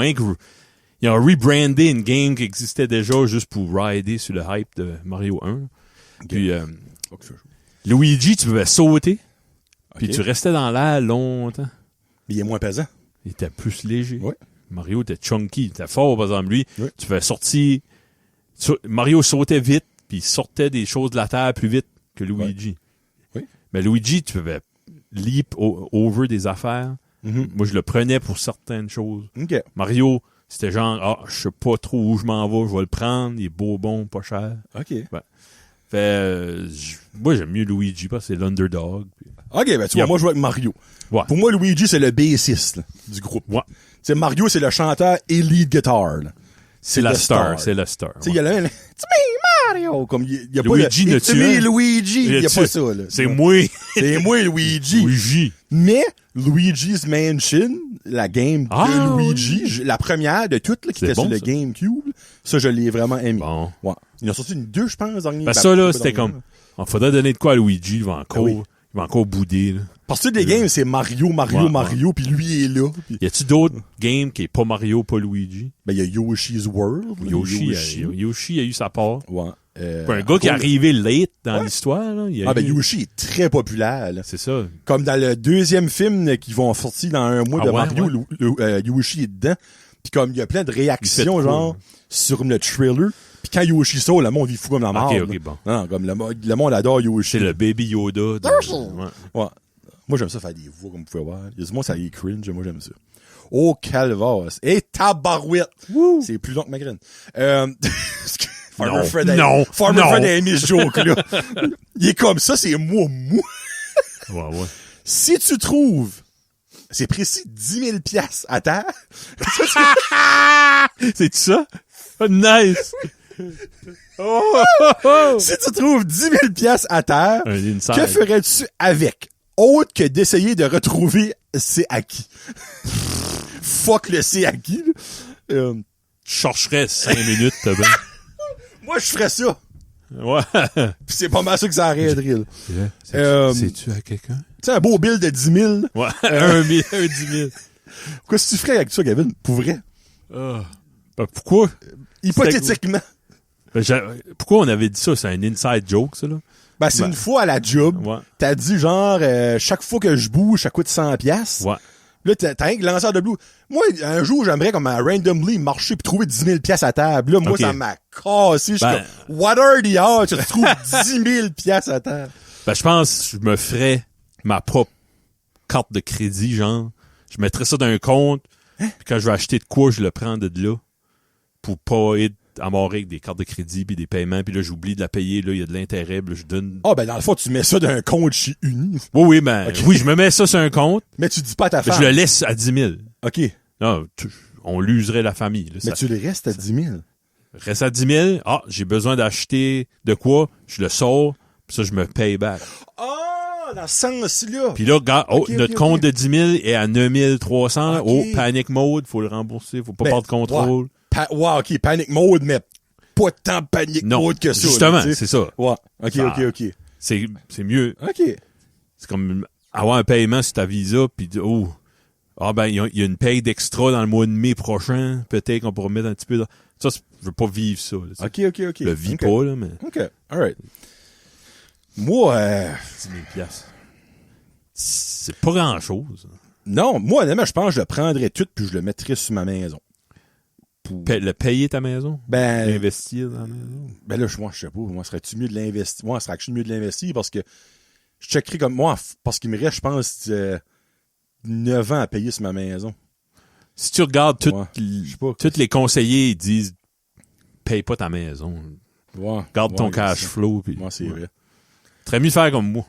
Ils ont rebrandé une game qui existait déjà juste pour rider sur le hype de Mario 1. Okay. Puis, Luigi, tu pouvais sauter. Puis tu restais dans l'air longtemps. Mais il est moins pesant. Il était plus léger. Ouais. Mario était chunky. Il était fort, par exemple. Lui, tu pouvais sortir... Mario sautait vite, puis il sortait des choses de la terre plus vite que Luigi. Oui. Mais Luigi, tu pouvais leap over des affaires. Mm-hmm. Moi, je le prenais pour certaines choses. Okay. Mario... C'était genre, je sais pas trop où je m'en vais, je vais le prendre, il est beau, bon, pas cher. OK. Moi, j'aime mieux Luigi parce que c'est l'underdog. OK, ben tu vois, moi, je joue avec Mario. Ouais. Pour moi, Luigi, c'est le bassiste du groupe. Ouais. T'sais, Mario, c'est le chanteur et lead guitar. C'est la star. C'est la star. Tu sais, il y a le... It's me, Mario! Comme, il y a Luigi pas le... It's me, Luigi! Il y a pas ça, là. C'est moi. C'est moi, Luigi. Mais, Luigi's Mansion, la game de Luigi, la première de toutes, là, qui était sur le GameCube, ça, je l'ai vraiment aimé. Bon. Ouais. Il y en a sorti une 2, je pense, dernier. Ça, là, c'était comme, il faudrait donner de quoi à Luigi, il va encore bouder, là. Parce que les games, c'est Mario, puis lui, il est là. Pis... Y a-tu d'autres games qui est pas Mario, pas Luigi? Ben, il y a Yoshi's World. Yoshi a eu sa part. Ouais. Un gars qui est arrivé late dans l'histoire, là. Yoshi est très populaire, là. C'est ça. Comme dans le deuxième film qu'ils vont sortir dans un mois de Mario, Yoshi est dedans. Puis comme il y a plein de réactions, genre, sur le trailer. Puis quand Yoshi sort, le monde, il fout comme la mort. Ok, bon. Non, comme le monde adore Yoshi. C'est le Baby Yoda. Ouais. Moi, j'aime ça faire des voix, comme vous pouvez voir. Il y a du monde, ça y est cringe. Moi, j'aime ça. Oh, calvasse. Et tabarouette. Wouh. C'est plus long que ma graine. Non. Fred a aimé ce joke-là. Il est comme ça, c'est mou. Ouais. Si tu trouves, c'est précis, 10 000 piastres à terre. C'est ça? Oh, nice! Si tu trouves 10 000 piastres à terre, Un inside. que ferais-tu avec? Autre que d'essayer de retrouver c'est acquis. Fuck le c'est acquis. Je chercherais 5 minutes, t'as bien. Moi, je ferais ça. Ouais. Pis c'est pas mal ça que ça arrêterait. Là. C'est-tu à quelqu'un? Tu sais, un beau bill de 10 000. Ouais. Un 10 000. Qu'est-ce que tu ferais avec ça, Gavin? Pour vrai? Ben, pourquoi? Hypothétiquement. Pourquoi on avait dit ça? C'est un inside joke, ça, là? Ben, c'est une fois à la job. Ouais. T'as dit genre, chaque fois que je bouge, ça coûte 100 piastres. Ouais. Là, t'as un lanceur de blue. Moi, un jour, j'aimerais comme randomly marcher pis trouver 10 000 piastres à table. Là, moi, Okay. ça m'a cassé. Je suis comme, what are the odds? Tu trouves 10 000 piastres à table. Ben, je pense que je me ferais ma propre carte de crédit, genre. Je mettrais ça dans un compte, puis quand je vais acheter de quoi, je le prends de là, pour pas être amarré avec des cartes de crédit puis des paiements, puis là, j'oublie de la payer, là, il y a de l'intérêt, puis là, je donne... Ah, ben, dans le fond, tu mets ça d'un compte chez Uni. Oui, ben, oui, je me mets ça sur un compte, Mais tu dis pas à ta femme. je le laisse à 10 000. OK. Non, on l'userait la famille, là, Mais ça. tu le restes à 10 000. Reste à 10 000, j'ai besoin d'acheter de quoi, je le sors, puis ça, je me paye back. Ah, dans ce sens-là. Puis là, regarde, Ok, notre ok, compte ok. de 10 000 est à 9 300. Ok. Oh, panic mode, faut le rembourser, faut pas Ben, perdre contrôle. Ouais, OK, panic mode, mais pas tant panic Non, mode que ça. justement, là, tu sais. c'est ça. Ouais, OK, Ça- OK. C'est mieux. OK. C'est comme avoir un paiement sur ta Visa, puis ben, il y a une paye d'extra dans le mois de mai prochain. Peut-être qu'on pourra mettre un petit peu... Ça, je veux pas vivre ça. Là, OK. Je le vis OK. pas, là, mais... OK, alright. Moi, 10 000 piastres. C'est pas grand-chose. non, moi, honnêtement, je pense que je le prendrais tout puis je le mettrais sur ma maison. Pour... Le payer ta maison? Ben, Investir dans la maison? ben là, moi, je sais pas. Moi, serait-tu mieux de l'investir? Moi, serait-tu mieux de l'investir parce que je checkerais comme moi, parce qu'il me reste, je pense, 9 ans à payer sur ma maison. Si tu regardes Ouais. Je sais pas. tous les conseillers, ils disent paye pas ta maison. Ouais. Garde ton Ouais, cash c'est- flow. Puis, Moi, c'est ouais. vrai. Très mieux faire comme moi.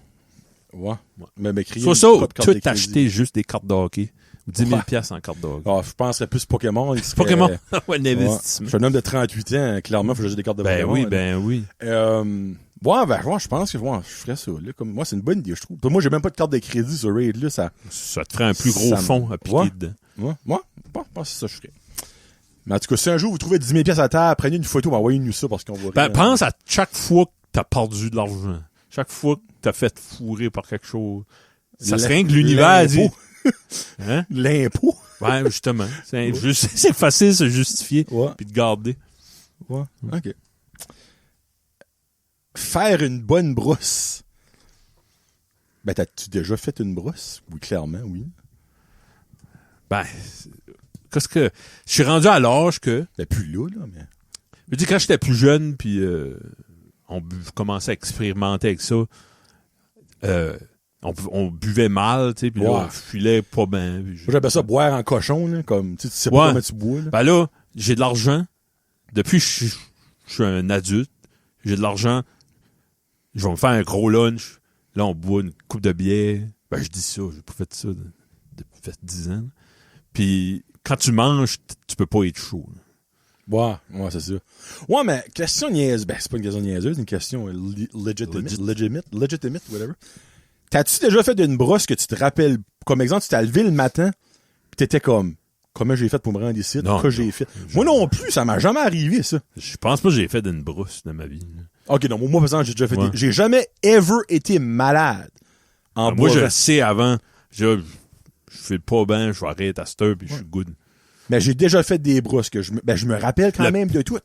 Ouais. Mais créer Soit une ça, ou propre carte de tout crédit. acheter juste des cartes de hockey. Ou 10 000 Ouais. piastres en carte de hockey. Ah, je penserais plus Pokémon. Il serait- Pokémon, ouais, Ouais. l'investissement. Je suis un homme de 38 ans. Clairement, il faut que j'ai des cartes de Ben Pokémon. oui, là. ben oui. Ouais, je pense que je ferais ça. Là, comme moi, c'est une bonne idée, je trouve. Moi, j'ai même pas de carte de crédit sur Raid. Là, ça. Ça te ferait un plus gros Ça me- fond à piquer Ouais. dedans. Moi, je pense que c'est ça que je ferais. Mais en tout cas, si un jour vous trouvez 10 000 piastres à terre, prenez une photo, envoyez-nous ça parce qu'on va. Ben, pense à chaque fois que t'as perdu de l'argent. Chaque fois que t'as fait fourrer par quelque chose. Ça serait rien que l'univers dit. l'impôt. Hein? L'impôt. Ouais, justement. C'est facile de se justifier Ouais. puis de garder. Ouais. OK. Faire une bonne brosse. Ben, t'as-tu déjà fait une brosse? Oui, clairement, oui. Ben, qu'est-ce que... Je suis rendu à l'âge que... Ben, plus là, mais. Je veux dire, quand j'étais plus jeune, puis on commençait à expérimenter avec ça, on buvait mal, tu sais, puis là, Ouais. on filait pas bien. Moi, j'appelle ça boire en cochon, là, comme, tu sais pas Ouais. comment tu bois, là. Ben là, j'ai de l'argent. Depuis que je suis un adulte, j'ai de l'argent. Je vais me faire un gros lunch. Là, on boit une coupe de bière. Ben, je dis ça, j'ai pas fait ça depuis fait 10 ans. Puis, quand tu manges, tu peux pas être chaud. Là. Ouais, c'est ça. Ouais, mais question niaiseuse. Ben, c'est pas une question niaiseuse, c'est une question legitimate, whatever. T'as-tu déjà fait d'une brosse que tu te rappelles, comme exemple, tu t'es levé le matin, pis t'étais comme, comment j'ai fait pour me rendre ici? Non, Quoi j'ai fait? Moi non plus, ça m'a jamais arrivé, ça. Je pense pas que j'ai fait d'une brousse dans ma vie. Là. Ok, non, moi, par exemple, j'ai déjà fait Ouais. j'ai jamais ever été malade. En Moi, je boivant. le sais avant. Je fais pas bien, je vais arrêter à cette heure, puis je suis good. Mais j'ai déjà fait des brosses que je me rappelle quand Le- même de tout.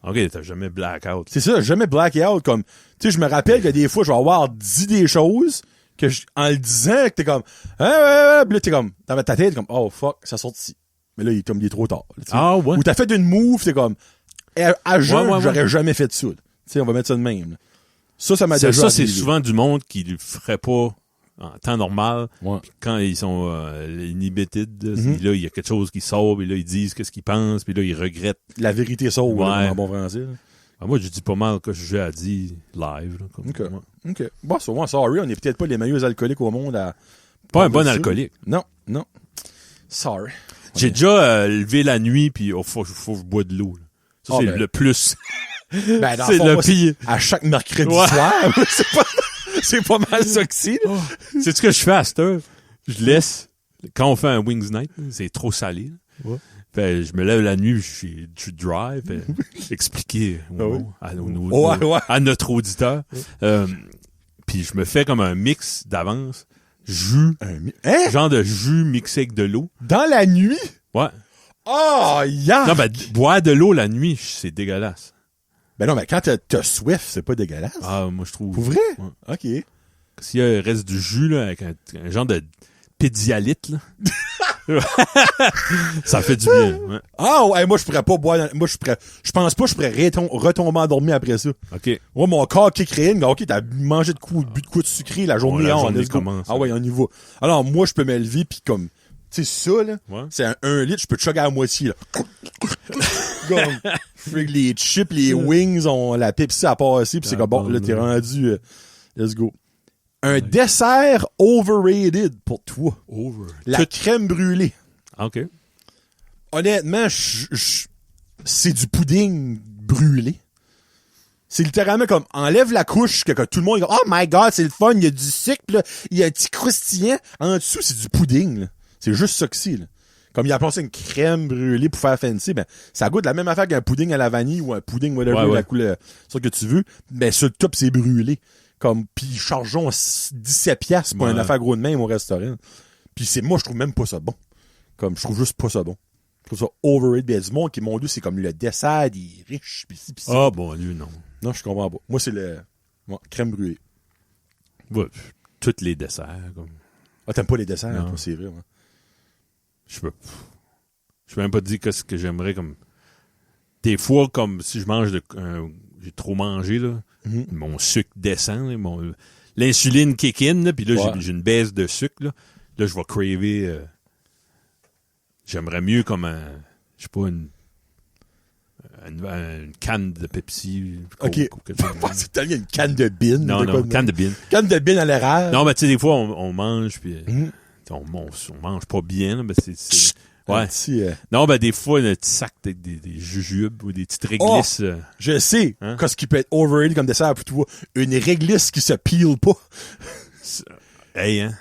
OK, t'as jamais blackout. C'est ça, j'ai jamais blackout comme, tu sais, je me rappelle que des fois, je vais avoir dit des choses que en le disant, que t'es comme, ouais, pis là, t'es comme, dans ta tête, comme, oh fuck, ça sort ici. Mais là, il est trop tard. Là, tu sais. Ah ouais? Ou t'as fait d'une move, t'es comme, À jeun, Ouais. j'aurais jamais fait ça. Tu sais, on va mettre ça de même. Là. Ça m'a C'est déjà ça, c'est arrivé. souvent du monde qui le ferait pas en temps normal. Ouais. Puis quand ils sont inhibited, Mhm. là, il y a quelque chose qui sort, puis là, ils disent qu'est-ce qu'ils pensent, puis là, ils regrettent. La vérité sort, Ouais. là, en bon français. Là. Moi, je dis pas mal que j'ai à dire live. Là, comme, OK. ouais. OK. Bon, souvent, sorry, on n'est peut-être pas les meilleurs alcooliques au monde à... Pas un bon ça. alcoolique. Non. Sorry. J'ai déjà levé la nuit, puis faut que je bois de l'eau. Là. Ça, c'est le plus. Ben, dans C'est fond, le moi, pire. À chaque mercredi Ouais. soir, c'est pas mal ça que c'est. là. C'est ce que je fais à cette heure. Je laisse. Quand on fait un Wings Night, c'est trop salé. Là. Ouais. Fait, je me lève la nuit, je suis dry, fait, expliquer à notre auditeur. Puis je me fais comme un mix d'avance. Jus. Hein? Genre de jus mixé avec de l'eau. Dans la nuit? Ouais. Oh, yeah! Non, ben, boire de l'eau la nuit, c'est dégueulasse. Ben non, mais quand t'as Swift, c'est pas dégueulasse. Ah, moi, je trouve. Pour vrai? Ouais. OK. S'il y a reste du jus, là, avec un genre de pédialyte, là. Ça fait du bien. Ouais. Ah, ouais, moi, je pourrais pas boire. Moi, je pense pas que je pourrais retomber endormi après ça. OK. Ouais, mon corps kick in. OK, t'as mangé bu de coups de sucré, la journée la en, journée let's go. commence. Ah ouais, on y va. Alors, moi, je peux me lever pis comme, tu sais, ça, là, Ouais. c'est un litre, je peux te chugger à moitié, là. Comme, frig, les chips, les wings, la Pepsi à passer pis c'est comme, bon, là, t'es rendu, let's go. Un dessert overrated pour toi. La crème brûlée. OK. Honnêtement, c'est du pudding brûlé. C'est littéralement comme, enlève la couche, que tout le monde dit, oh my god, c'est le fun, il y a du sucre, là, il y a un petit croustillant. En dessous, c'est du pudding, là. C'est juste ça que c'est, là. Comme il a appelé ça une crème brûlée pour faire fancy, ben, ça goûte la même affaire qu'un pudding à la vanille ou un pudding, whatever, la couleur, ça que tu veux. Ben, sur le top, c'est brûlé. Comme, pis chargeons 17 piastres pour une affaire gros de même au restaurant. Pis moi, je trouve même pas ça bon. Comme, je trouve juste pas ça bon. Je trouve ça overrated. Il y a du monde qui, mon Dieu, c'est comme le dessert, il est riche, pis ci, pis ça. Ah, bon, lui, non. Non, je comprends pas. Moi, c'est crème brûlée. Ouais, tous les desserts, comme. Ah, t'aimes pas les desserts, Non. toi, c'est vrai, hein? Je peux même pas dire ce que j'aimerais comme. Des fois, comme si je mange j'ai trop mangé, là. Mm-hmm. Mon sucre descend, là, l'insuline kick in, là, puis là, Ouais. j'ai une baisse de sucre, là. Là, je vais craver. J'aimerais mieux comme je sais pas, une canne de Pepsi. OK. C'est tellement une canne de bin. Non, canne de bin. Canne de bin à l'érable. Non, mais tu sais, des fois, on mange, puis Mm. on mange pas bien, là, mais c'est Un ouais. petit, Non, ben des fois, un petit sac avec des jujubes ou des petites réglisses. je sais, Hein? qu'est-ce qui peut être overrated comme dessert pour toi. Une réglisse qui se pile pas. Hey, hein?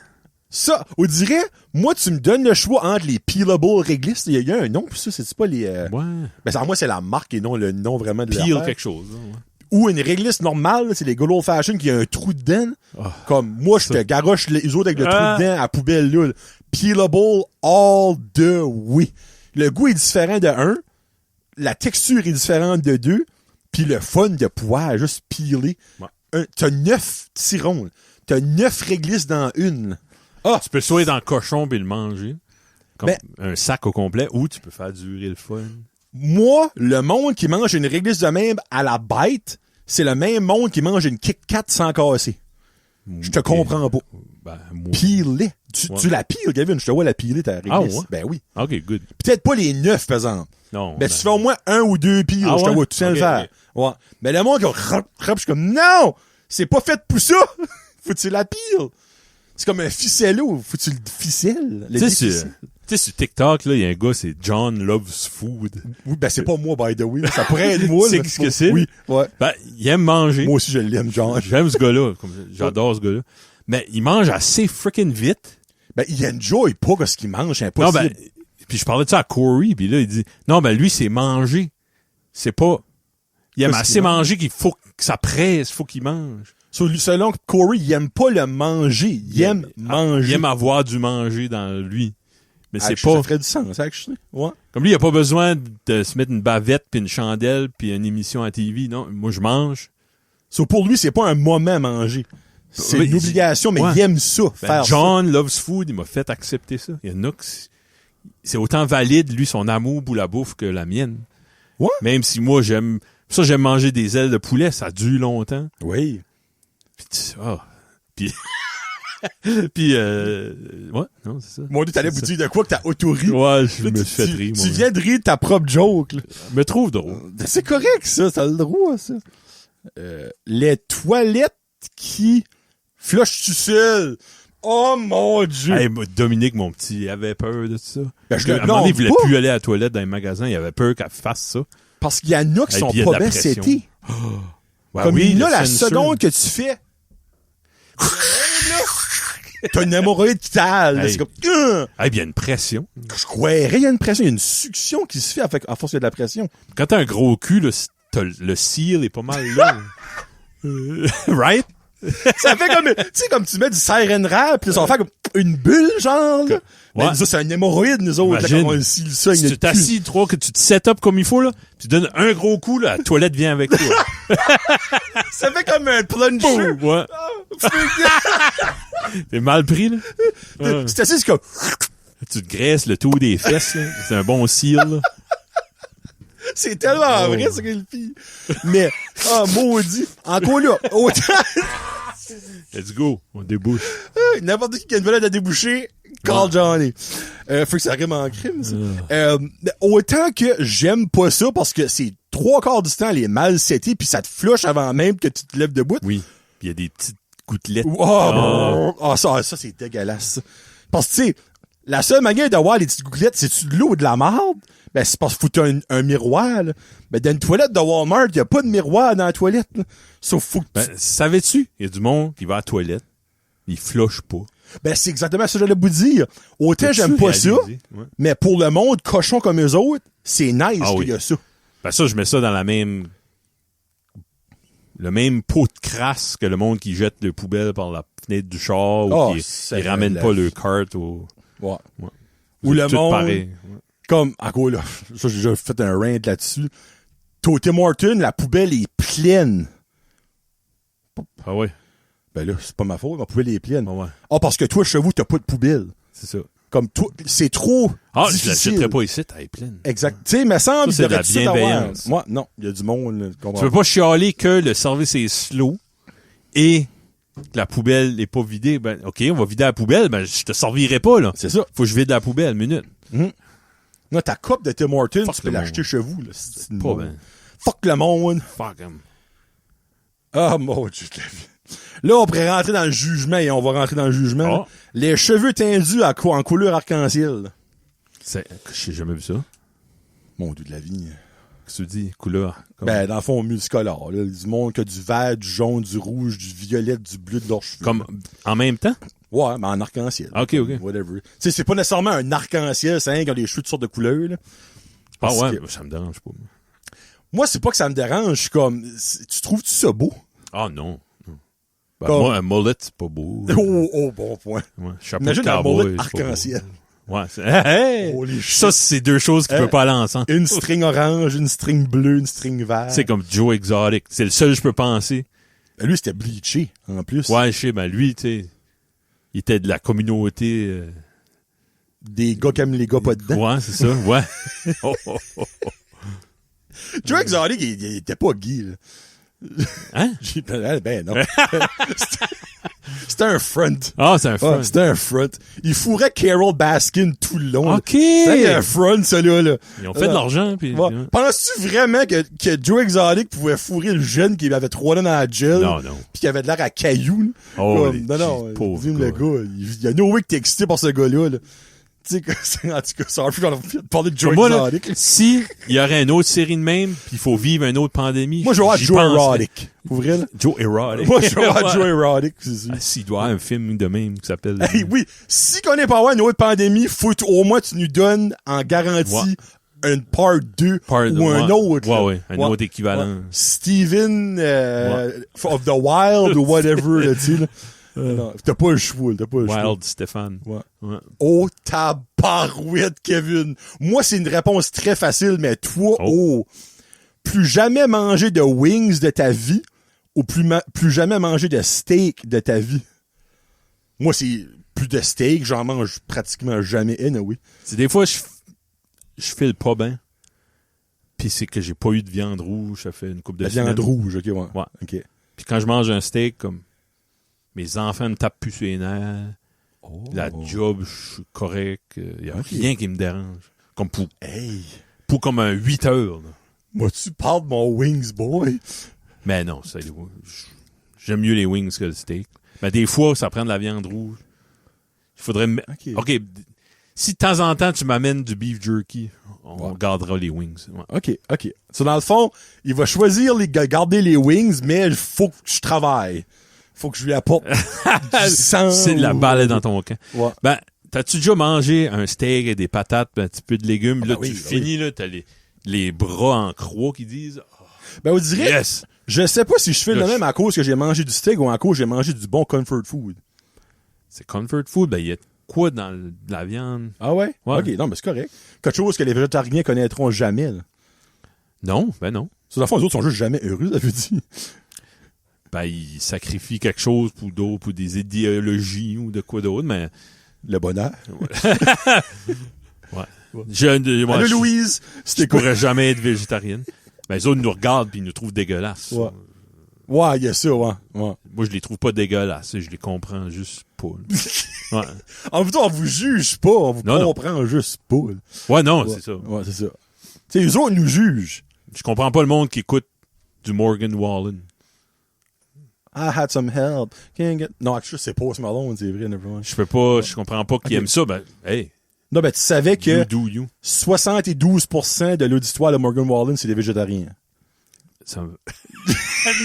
Ça, on dirait, moi, tu me donnes le choix entre les peelable réglisses. Il y a un nom pour ça, c'est pas les... Ouais. Ben, ça, moi, c'est la marque et non le nom vraiment de Peel l'affaire. quelque chose. Là, ouais. Ou une réglisse normale, là, c'est les good old fashion qui a un trou dedans. Oh, Comme, moi, je te garoche les autres avec le trou Ah. dedans à la poubelle, là. Peelable all the way. Le goût est différent de un, la texture est différente de deux, puis le fun de pouvoir juste peeler. Ouais. T'as 9 tirons, là. T'as 9 réglisses dans une. Ah! Tu peux soit dans le cochon et le manger, comme Ben- un sac au complet, ou tu peux faire durer le fun. Moi, le monde qui mange une réglisse de même à la bête, c'est le même monde qui mange une Kit Kat sans casser. Je te comprends pas. Ben, moi. Pile-les. Ouais. Tu la piles, Gavin. Je te vois la piler, ta réglisse. Ah ouais? Ben oui. OK, good. Peut-être pas les 9, par exemple. Non. Ben, tu fais au moins 1 ou 2 piles. Ah Je te ouais? vois tout ça le Ok, faire. Ouais. Mais le monde qui je suis comme, non! C'est pas fait pour ça! Faut que tu la piles. C'est comme un ficello. Faut que tu le ficelles. Tu sais, sur TikTok, là, il y a un gars, c'est John Loves Food. Oui, ben, c'est pas moi, by the way. Ça pourrait être moi. C'est là, ce que c'est? Oui, ouais. Ben, il aime manger. Moi aussi, je l'aime, John. J'aime ce gars-là. J'adore ce gars-là. Mais il mange assez freaking vite. Ben, il enjoy pas ce qu'il mange, c'est Non, impossible. ben, puis je parlais de ça à Corey, puis là, il dit, non, ben, lui, c'est manger. C'est pas, il aime Qu'est-ce assez qu'il mange? manger qu'il faut que ça presse, faut qu'il mange. Selon Corey, il aime pas le manger. Il aime manger. Il aime avoir du manger dans lui. Mais c'est Actually, pas, ça ferait du sens, actually. Ouais. comme lui, il a pas besoin de se mettre une bavette puis une chandelle puis une émission à TV. Non, moi, je mange. So, pour lui, c'est pas un moment à manger. C'est Oui, une obligation, mais ouais. il aime ça, Ben, faire John Loves Food, il m'a fait accepter ça. Il y en a que c'est autant valide, lui, son amour pour la bouffe que la mienne. Ouais. Même si moi, j'aime manger des ailes de poulet, ça dure longtemps. Oui. Puis, puis, ouais, non, c'est ça. Mon Dieu, t'allais vous dire de quoi que t'as auto-ri. Ouais, je me suis fait rire, Tu viens de rire de ta propre joke, là. Je me trouve drôle. C'est correct, ça le droit, ça. Les toilettes qui flushent tout seul. Oh mon Dieu! Hey, Dominique, mon petit, il avait peur de ça. Ben, À un moment donné, il voulait plus aller à la toilette dans les magasins, il avait peur qu'elle fasse ça. Parce qu'il y en a qui sont puis il y a de pas la bien pression. setés. Ouais, Comme oui, là, le la censure. seconde que tu fais... T'as une hémorroïde qui tale. Hey. C'est comme... Hey, puis il y a une pression. Je croirais, il y a une pression, il y a une succion qui se fait à force qu'il y a de la pression. Quand t'as un gros cul, là, le cil est pas mal là. Right? Ça fait comme, tu sais, comme tu mets du siren rap, puis ça va faire comme une bulle, genre, là. Mais Ouais. nous autres, c'est un hémorroïde, nous autres, là, Imagine. comme on le soigne. Si tu t'assis trop, que tu te set up comme il faut, là, tu donnes un gros coup, là, la toilette vient avec toi. Ça fait comme un plunger. Boum! Ouais. T'es mal pris, là. Ouais. Tu t'assis, c'est comme, Tu te graisses le tour des fesses, là. C'est un bon cil, là. c'est tellement vrai, ce qu'elle fille. Mais, maudit. Encore là, autant, Let's go. On débouche. n'importe qui a une valeur à déboucher, call Johnny. Faut que ça rime en crime, ça. Autant que j'aime pas ça parce que c'est 3/4 du temps les mal setés puis ça te flush avant même que tu te lèves debout. Oui. Puis il y a des petites gouttelettes. Ça c'est dégueulasse. Ça. Parce que tu sais, la seule manière d'avoir les petites gouttelettes, c'est-tu de l'eau ou de la marde? Ben c'est parce qu'il faut que t'aies un miroir. Là. Ben dans une toilette de Walmart, il y a pas de miroir dans la toilette. Là. Sauf faut que Ben, savais-tu? Il y a du monde qui va à la toilette. Il flush pas. Ben c'est exactement ça que j'allais vous dire. Autant Peux-tu j'aime pas ça, réaliser? Ouais. mais pour le monde cochon comme eux autres, c'est nice qu'il y a ça. Ben ça, je mets ça dans le même pot de crasse que le monde qui jette le poubelle par la fenêtre du char ou qui ramène pas le cart au... Ouais. Ouais. Ou le tout monde, pareil. Ouais. comme, encore là, ça j'ai déjà fait un rant là-dessus. Tim Hortons, la poubelle est pleine. Ah ouais. Ben là, c'est pas ma faute, ma poubelle est pleine. Ah ouais. Ah, parce que toi, chez vous, t'as pas de poubelle. C'est ça. Comme toi, c'est trop Ah, je difficile. l'achèterais pas ici, elle est pleine. Exact. Tu sais, il me semble Ça, c'est qu'il de la devrait ça d'avoir. bienveillance. Moi, non, il y a du monde, là, Tu veux pas chialer que le service est slow et que la poubelle est pas vidée. Ben, OK, on va vider la poubelle, ben, je te servirai pas, là. C'est ça. Faut que je vide la poubelle, minute. Non, ta coupe de Tim Hortons, Fuck tu peux le l'acheter monde. chez vous, là. C'est une Pas monde. ben. Fuck le monde. Fuck 'em. Ah, mon Dieu, de la vie. Là, on pourrait rentrer dans le jugement et on va rentrer dans le jugement. Ah. Les cheveux tendus en couleur arc-en-ciel. J'ai jamais vu ça. Mon Dieu de la vie. Qu'est-ce que tu dis? Couleur. Comme, Ben, dans le fond, multicolore. Là. Du monde qui a du vert, du jaune, du rouge, du violet, du bleu de leurs cheveux. comme en même temps? Ouais, mais en arc-en-ciel. OK, OK. Whatever. Tu sais, c'est pas nécessairement un arc-en-ciel, c'est un qui a des cheveux de toutes sortes de couleurs, là. Ah Parce ouais, que- ça me dérange pas. Moi, c'est pas que ça me dérange, je suis comme, tu trouves-tu ça beau? Ah non. Non. Ben, Comme- moi, un mullet, c'est pas beau. Oh, bon point. Ouais, chapeau Imagine de un cowboy, mullet c'est pas beau. arc-en-ciel. Ouais, hey! Holy shit. Ça, c'est deux choses qui Hein? peuvent pas aller ensemble. Une string orange, une string bleue, une string verte. C'est comme Joe Exotic. C'est le seul que je peux penser. Ben, lui, c'était bleaché, en plus. Ouais, je sais, ben lui, tu sais, il était de la communauté. Des gars qui aiment les gars pas dedans. Ouais, c'est ça, ouais. Oh, oh, oh. Joe Exotic, il était pas gay, là. Hein? Ben non. C'était un front. Ah, c'est un front. Ouais, c'était un front. Il fourrait Carol Baskin tout le long. là. OK! C'était un front, celui-là. Là. Ils ont fait de l'argent, puis... Ouais. Penses-tu vraiment que Joe Exotic pouvait fourrer le jeune qui avait 3 ans dans la gel? Non, non. Pis qui avait de l'air à caillou, là? Oh, non, pauvre dis-moi, le gars. Il y a no way que t'es excité par ce gars-là, là. Tu sais, en tout cas, ça aurait pu parler de Joe Pour moi, là, Exotic. si il y aurait une autre série de même, puis il faut vivre une autre pandémie... Moi, je vais voir j'y Joe penserais. Erotic. Pour vrai, là. Joe Erotic. Moi, je vais voir Ouais. Joe Erotic, c'est sûr. Ah, s'il doit y avoir un film de même qui s'appelle... Hey, oui, si qu'on n'est pas avoir une autre pandémie, faut au moins tu nous donnes en garantie une part 2 ou un autre. là. Ouais, un autre équivalent. Ouais. Steven of the Wild ou whatever, là, tu sais. là. Non, t'as pas le choix, t'as pas le choix. Wild Stéphane. Ouais. Ouais. Oh, tabarouette, Kevin. Moi, c'est une réponse très facile, mais toi, plus jamais manger de wings de ta vie ou plus jamais manger de steak de ta vie. Moi, c'est plus de steak, j'en mange pratiquement jamais, oui. C'est des fois, je file pas bien. Puis c'est que j'ai pas eu de viande rouge, ça fait une couple de La semaines. viande rouge, ok, ouais. Ouais. Ok. Puis quand je mange un steak, comme mes enfants me tapent plus sur les nerfs, la job, je suis correct, il y a Ok. rien qui me dérange. Comme Hey! pour comme un 8 heures. Là. Moi, tu parles de mon Wings, boy! Mais non, j'aime mieux les wings que le steak. Mais des fois, ça prend de la viande rouge. Il faudrait... OK, si de temps en temps, tu m'amènes du beef jerky, on gardera les wings. Ouais. OK. So, dans le fond, il va choisir garder les wings, mais il faut que je travaille. Faut que je lui apporte du sang. C'est de la balle dans ton camp. Ouais. Ben, t'as-tu déjà mangé un steak et des patates, un petit peu de légumes? Ah, là, ben oui, tu ben finis, là, t'as les bras en croix qui disent... Ben, on dirait... Yes! Je sais pas si je fais Là, le même à cause que j'ai mangé du steak ou à cause que j'ai mangé du bon comfort food. C'est comfort food. Ben, il y a quoi dans de la viande? Ah ouais? Ouais. OK, non, mais c'est correct. Quelque chose que les végétariens connaîtront jamais, là. Non, ben non. Sur la fois, les autres sont juste jamais heureux, ça veut dire. Ben, ils sacrifient quelque chose pour d'autres, pour des idéologies ou de quoi d'autre, mais... Le bonheur. Ouais. Allô, Louise! Je C'était quoi? pourrais jamais être végétarienne. Ben, les autres nous regardent puis ils nous trouvent dégueulasses. Ouais. Ouais, il y a ça, ouais. Moi, je les trouve pas dégueulasses. Je les comprends juste pas. Là. Ouais. En même temps, on vous juge pas, on vous comprend juste pas. Là. Ouais, non, Ouais. c'est ça. Ouais, c'est ça. Tu sais, les autres nous jugent. Je comprends pas le monde qui écoute du Morgan Wallen. I had some help. Can't get... Non, actually, c'est Post Malone, c'est vrai, nevermind. Je comprends pas qui aime ça. Ben, hey, Non, ben, tu savais que you do you. 72% de l'auditoire de Morgan Wallen, c'est des végétariens. Ça me...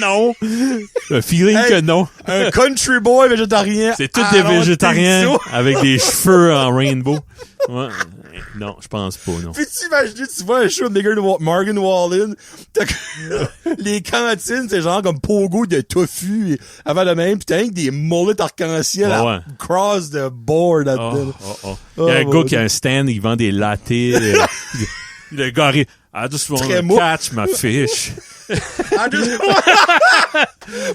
non! Le feeling que non. Un country boy végétarien. C'est tous des végétariens avec des cheveux en rainbow. Ouais. Non, je pense pas, non. Puis t'imagines, tu vois un show de Morgan Wallen, les cantines, c'est genre comme pogo de tofu avant le même, pis t'as rien que des mullets arc-en-ciel Ouais. cross the board là-dedans. Il y a un gars qui a un stand, il vend des latés. Le gars arrive, I just want Très to mou. catch my fish.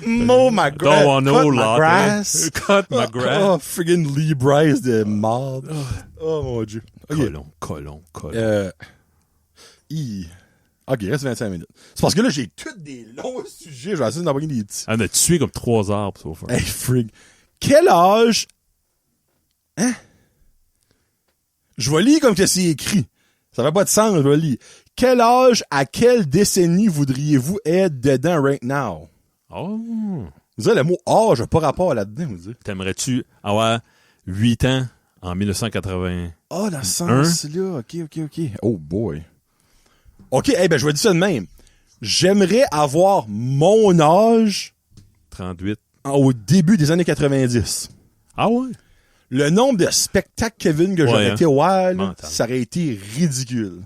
Mow my grass. Don't want no Cut my latte. grass. Cut my grass. Oh, friggin' Lee Bryce de marde. Oh mon dieu. Okay. Colon. Ok, reste 25 minutes. C'est parce que là, j'ai tous des longs sujets. Je vais essayer d'en prendre des petits. On a tué comme 3 arbres, so far. Hey, frig. Quel âge... Hein? Je vais lire comme que c'est écrit. Ça fait pas de sens, je vais lire. Quel âge, à quelle décennie voudriez-vous être dedans right now? Oh. Vous savez, le mot âge n'a pas rapport là-dedans, vous dites. T'aimerais-tu avoir 8 ans en 1980? Ah, dans ce sens-là. OK. Oh boy. OK, ben, je vais dire ça de même. J'aimerais avoir mon âge 38. au début des années 90. Ah ouais? Le nombre de spectacles, Kevin, que j'aurais été voir, là, Mental. ça aurait été ridicule.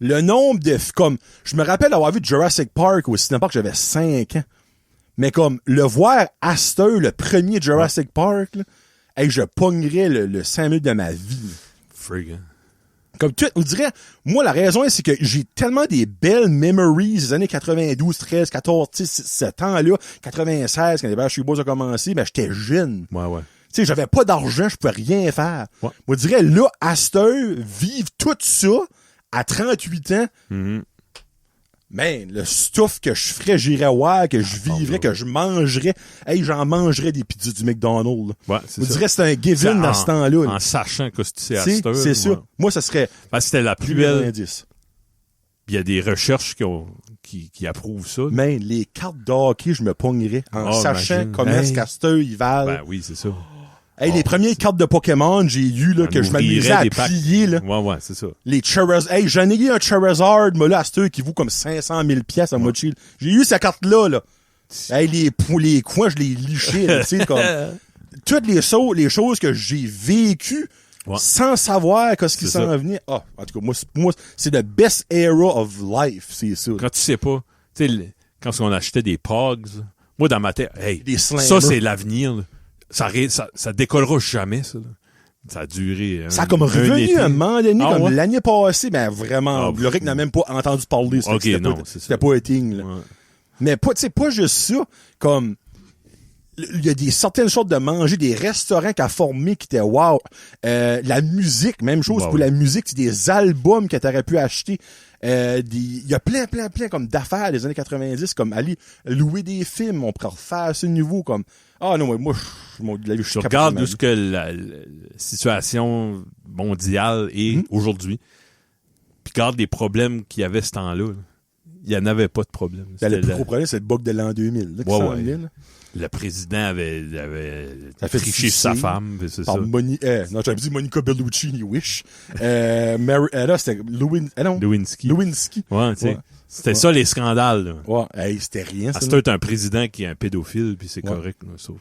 Le nombre de... Comme, je me rappelle avoir vu Jurassic Park au cinéma, j'avais 5 ans. Mais comme, le voir à cette heure, le premier Jurassic Park, là, hey, je pognerais le 5 minutes de ma vie. Frig, hein? Comme tu on dirait, moi, la raison, c'est que j'ai tellement des belles memories des années 92, 13, 14, tu sais, ce temps-là, 96, quand les Backstreet Boys ont commencé, ben, j'étais jeune. Ouais. Tu sais, j'avais pas d'argent, je pouvais rien faire. Ouais. Moi, je dirais, là, à cette heure, vivre tout ça, à 38 ans, Mm-hmm. man, le stuff que je ferais, j'irais voir, que je vivrais, que je mangerais. Hey, j'en mangerais des pizzas du McDonald's. Là. Ouais, c'est Je ça. dirais, c'est un given dans ce temps-là. Là. En sachant que c'est à C'est cette heure. c'est ça. ouais. Moi, ça serait Parce que c'était la plus plus belle. indice. Il y a des recherches qui approuvent ça. Man, les cartes d'hockey, je me pognerais en Oh, sachant imagine. comment est-ce qu'à cette heure, ils valent. Ben oui, c'est ça. Hey, les premières cartes de Pokémon, j'ai eu, là, On que je ouvrirait m'amusais à des packs. plier, là. Ouais, c'est ça. Les Charizard. Hey, j'en ai eu un Charizard, moi, là, à cette heure, qui vaut comme 500 000 piastres à moitié. J'ai eu cette carte-là, là. Hey, les coins, je les lichais, là, tu sais, comme. Toutes les choses que j'ai vécues, sans savoir qu'est-ce qui C'est s'en venait. Ah, en tout cas, moi, c'est the best era of life, c'est ça. Quand tu sais pas, tu sais, quand on achetait des Pogs, moi, dans ma tête, hey, Des ça, Slammers. c'est l'avenir. Là. Ça décollera jamais, ça. Là. Ça a duré. Ça a comme revenu été. à un moment donné, Ah, comme ouais? l'année passée, ben vraiment, Ah, le Rick n'a même pas entendu parler. Ok, non, c'est ça. C'était pas un thing, là. Ouais. Mais pas, tu sais, pas juste ça, comme, il y a des certaines sortes de manger, des restaurants qu'a formé qui étaient wow. La musique, même chose pour la musique, c'est des albums que t'aurais pu acheter. Il y a plein comme d'affaires des années 90, comme aller louer des films, on pourrait refaire ce niveau comme non, moi je suis regarde d'où ce que la situation mondiale est aujourd'hui. Puis regarde les problèmes qu'il y avait ce temps-là. Il n'y en avait pas de problème. Le plus gros problème, c'est le bug de l'an 2000. Là, le président avait triché sur sa femme. C'est ça. Non, j'avais dit Monica Bellucci, Wish. Là, c'était Lewinsky. Ouais, tu sais. C'était ça, les scandales. Là. Ouais, c'était rien. C'est un président qui est un pédophile, puis c'est correct. Là, sauf...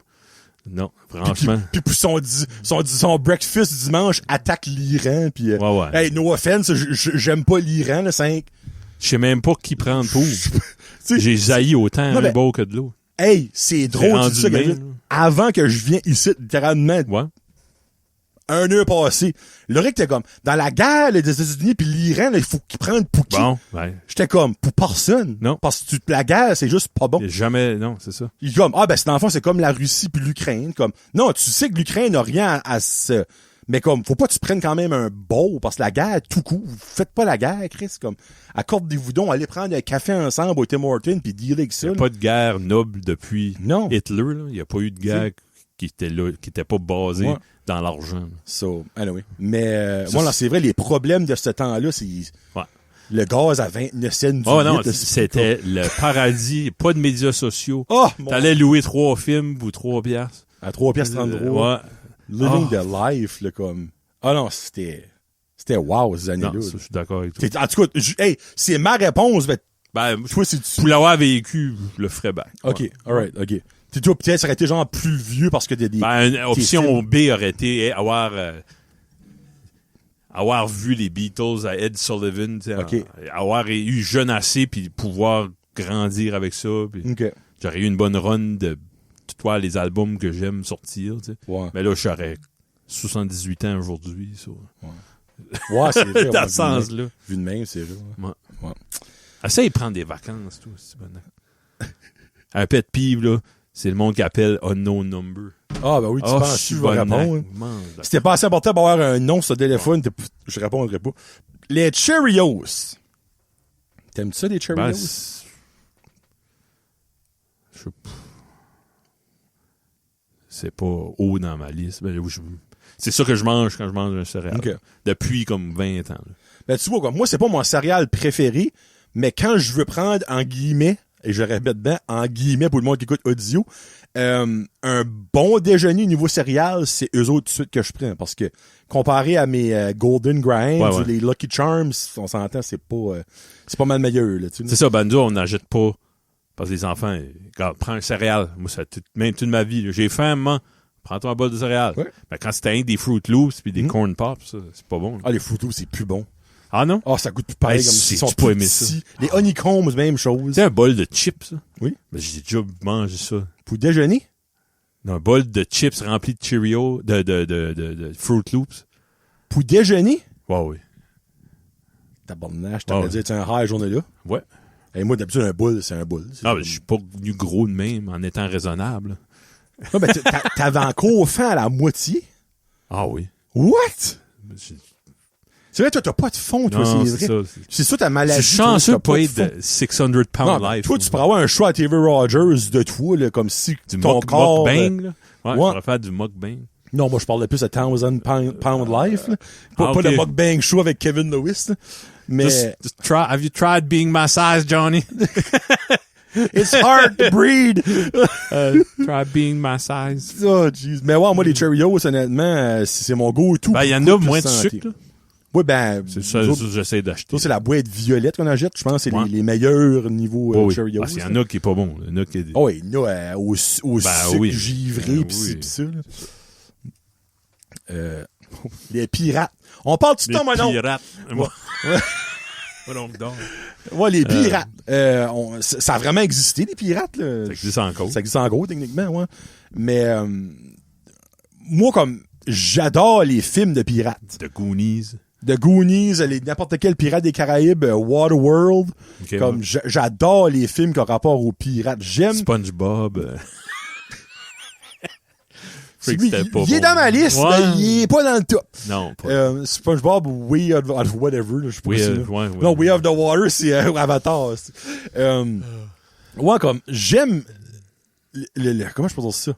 Non, franchement. Puis son breakfast dimanche attaque l'Iran, puis hey, no offense, j'aime pas l'Iran, là, 5. Je sais même pas qui prendre pour. J'ai jailli autant un bord que de l'eau. Hey, c'est drôle, tu dis ça, avant que je vienne ici, littéralement, 1 heure passée, le règle était comme, dans la guerre des États-Unis puis l'Iran, là, il faut qu'ils prennent pour qui? Bon, J'étais comme, pour personne. Non. Parce que la guerre, c'est juste pas bon. Jamais, non, c'est ça. Il est comme, c'est dans le fond, c'est comme la Russie puis l'Ukraine. Comme, non, tu sais que l'Ukraine n'a rien à se... Mais comme, faut pas que tu prennes quand même un beau, parce que la guerre, tout coup, vous faites pas la guerre, Chris, comme, accordez-vous donc, allez prendre un café ensemble au Tim Hortons puis dealer avec ça. Il n'y a pas de guerre noble depuis Hitler, là. Il n'y a pas eu de guerre qui était là, qui était pas basée dans l'argent. So, anyway. Mais, c'est vrai, les problèmes de ce temps-là, c'est, le gaz à 29 cents du non, c'était le paradis, pas de médias sociaux. T'allais louer 3 films pour 3 piastres. À 3 piastres 33. Living the life, là, comme... non, c'était wow, ces années-là. Non, ça, je suis d'accord avec toi. En tout cas, c'est ma réponse, mais... toi, pour l'avoir vécu, je le ferais bien. OK, alright, OK. Toi, peut-être, ça aurait été genre plus vieux parce que des... option B aurait été avoir vu les Beatles à Ed Sullivan, avoir eu jeune assez puis pouvoir grandir avec ça. J'aurais eu une bonne run de les albums que j'aime sortir, tu sais. Mais là, j'aurais 78 ans aujourd'hui, ça. C'est vrai. Dans ce sens-là. Vu de même, c'est vrai. Essaye de prendre des vacances, toi, c'est bon. Un pet peeve, là, c'est le monde qui appelle unknown number. Oui, tu penses que je vais répondre. Si c'était pas assez important pour avoir un nom sur le téléphone, je répondrais pas. Les Cheerios. T'aimes-tu ça, les Cheerios? C'est pas haut dans ma liste. C'est ça que je mange quand je mange un céréal. Okay. Depuis comme 20 ans. Tu vois, comme moi, c'est pas mon céréal préféré, mais quand je veux prendre, en guillemets, et je répète bien, en guillemets pour le monde qui écoute audio, un bon déjeuner niveau céréal, c'est eux autres tout de suite que je prends. Parce que, comparé à mes Golden Grinds ou les Lucky Charms, on s'entend, c'est pas mal meilleur. Là, c'est ça, nous, on n'achète pas. Parce que les enfants, regarde, prends un céréal. Moi, ça même toute ma vie. Là. J'ai faim, maman. Prends-toi un bol de céréales. Ouais. Mais quand c'était des Fruit Loops puis des Corn Pops, ça, c'est pas bon. Là. Les Fruit Loops, c'est plus bon. Ah non? Ça goûte plus pareil comme si tu peux aimer ça. Les Honeycombs, même chose. C'est un bol de chips, ça? Oui. Mais j'ai déjà mangé ça. Pour déjeuner? Non, un bol de chips rempli de Cheerios, de Fruit Loops. Pour déjeuner? Oui. Tabarnache, t'aurais dit, c'est un high journée-là? Ouais. Et moi, d'habitude, un boule, c'est un boule. Je suis pas venu gros de même en étant raisonnable. Non, mais t'avais encore faim à la moitié? Ah oui. What? C'est vrai, toi, t'as pas de fond, toi, non, c'est vrai. C'est ça ta maladie. Je suis chanceux de pas être de 600 pound life. Toi, tu pourrais avoir un show à TV Rogers de toi, là, comme si ton corps... Mukbang, là. Ouais, je pourrais faire du mukbang. Non, moi, je parlais plus de 1000 pound life, là. Pas le mukbang show avec Kevin Lewis, là. Mais... Have you tried being my size, Johnny? It's hard to breed. Try being my size. Oh, jeez. Mais ouais, moi, les Cheerios, honnêtement, c'est mon go-to. Il y en a moins de sucre, là. Oui, c'est ça que j'essaie d'acheter. Ça, c'est la boîte violette qu'on achète. Je pense que c'est les meilleurs niveaux Cheerios. Il y en a qui est pas bon. Il y en a qui est... il y en a au sucre givré pis ça, là. Les pirates. On parle tout le temps, moi, non? Les pirates. Ouais, les pirates. Ça a vraiment existé, les pirates, là. Ça existe encore. Ça existe encore, techniquement, ouais. Mais, moi, comme, j'adore les films de pirates. The Goonies, n'importe quel pirate des Caraïbes, Waterworld. Okay, comme, j'adore les films qui ont rapport aux pirates. J'aime. SpongeBob. C'était pas il est bon. dans ma liste, Ouais. mais il est pas dans le top. Non, pas. SpongeBob ou Way of whatever, là, je sais pas Oui, si, ouais. Non, Way of the Water, c'est Avatar. Ouais, comme, j'aime comment je peux dire ça?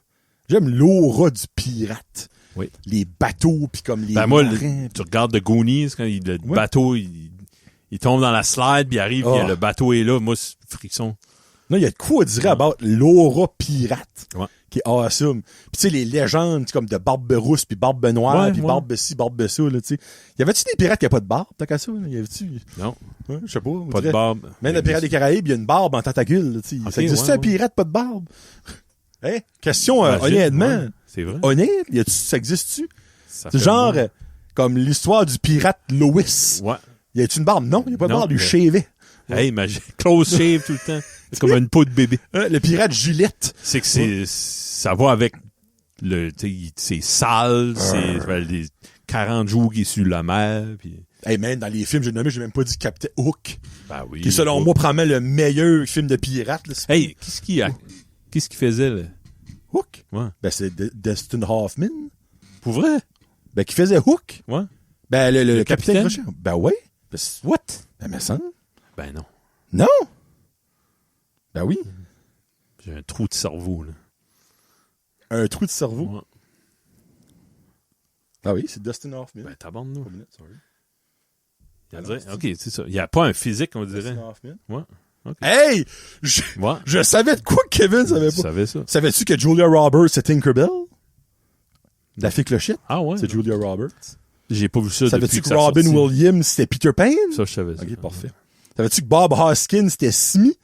J'aime l'aura du pirate. Oui. Les bateaux, puis comme les Ben moi, marins. tu regardes The Goonies, quand le bateau, il tombe dans la slide, puis il arrive, puis le bateau est là. Moi, c'est frisson. Non, il y a de quoi dire about l'aura pirate. Ouais. Qui est awesome. Puis tu sais, les légendes, comme de Barbe Rousse, puis Barbe Noire, Ouais, puis ouais. Barbe ci, Barbe ça, là, tu sais. Y avait-tu des pirates qui n'avaient pas de barbe, tant qu'à ça? Là? Y avait-tu? Non, Ouais, je sais pas. on pas de dirait. barbe. Même le pirate des Caraïbes, il y a une barbe en tentacule, là, tu sais. Ok, Ça existe ouais, un ouais. pirate pas de barbe? Hein? Question, Magique, honnêtement. ouais. C'est vrai. Honnête? Ça existe-tu? Ça C'est fait genre, mal. comme l'histoire du pirate Lois. Ouais. Y a-tu une barbe? Non, y a pas de Non, barbe, il mais- shavait. Hey, magique. Close shave tout le temps. C'est comme une peau de bébé. Le pirate Gillette. C'est que ça va avec le, tu sais, c'est sale, c'est les 40 jours qu'il est sur la mer, puis Hey man, dans les films, j'ai nommé, j'ai même pas dit Captain Hook. ben oui. Qui est selon moi probablement le meilleur film de pirate. Là, Hey, qu'est-ce qu'il faisait, là? Hook? Ouais. Ben c'est Dustin Hoffman. Pour vrai? Ben qui faisait Hook? Ouais. Ben le capitaine capitaine? Crochet. Ben ouais. What? Ben mais ça. Ben non. Non? Ben oui. J'ai un trou de cerveau, là. Un trou de cerveau. Ouais. Ah oui, c'est Dustin Hoffman. Ben, tabarnak. Pas minute, sorry. On dirait- OK, c'est ça. Il n'y a pas un physique, on dirait. Dustin Hoffman. Ouais. OK. Hey! Ouais. Je savais de quoi que Kevin savait Tu pas. savais ça? Savais-tu que Julia Roberts c'est Tinkerbell? La fille clochette? Ah ouais? C'est Julia Roberts. J'ai pas vu ça Savais-tu depuis que ça a Robin sorti. Williams c'était Peter Pan? Ça, je savais ça. Ok, parfait. Savais-tu que Bob Hoskins c'était Smee?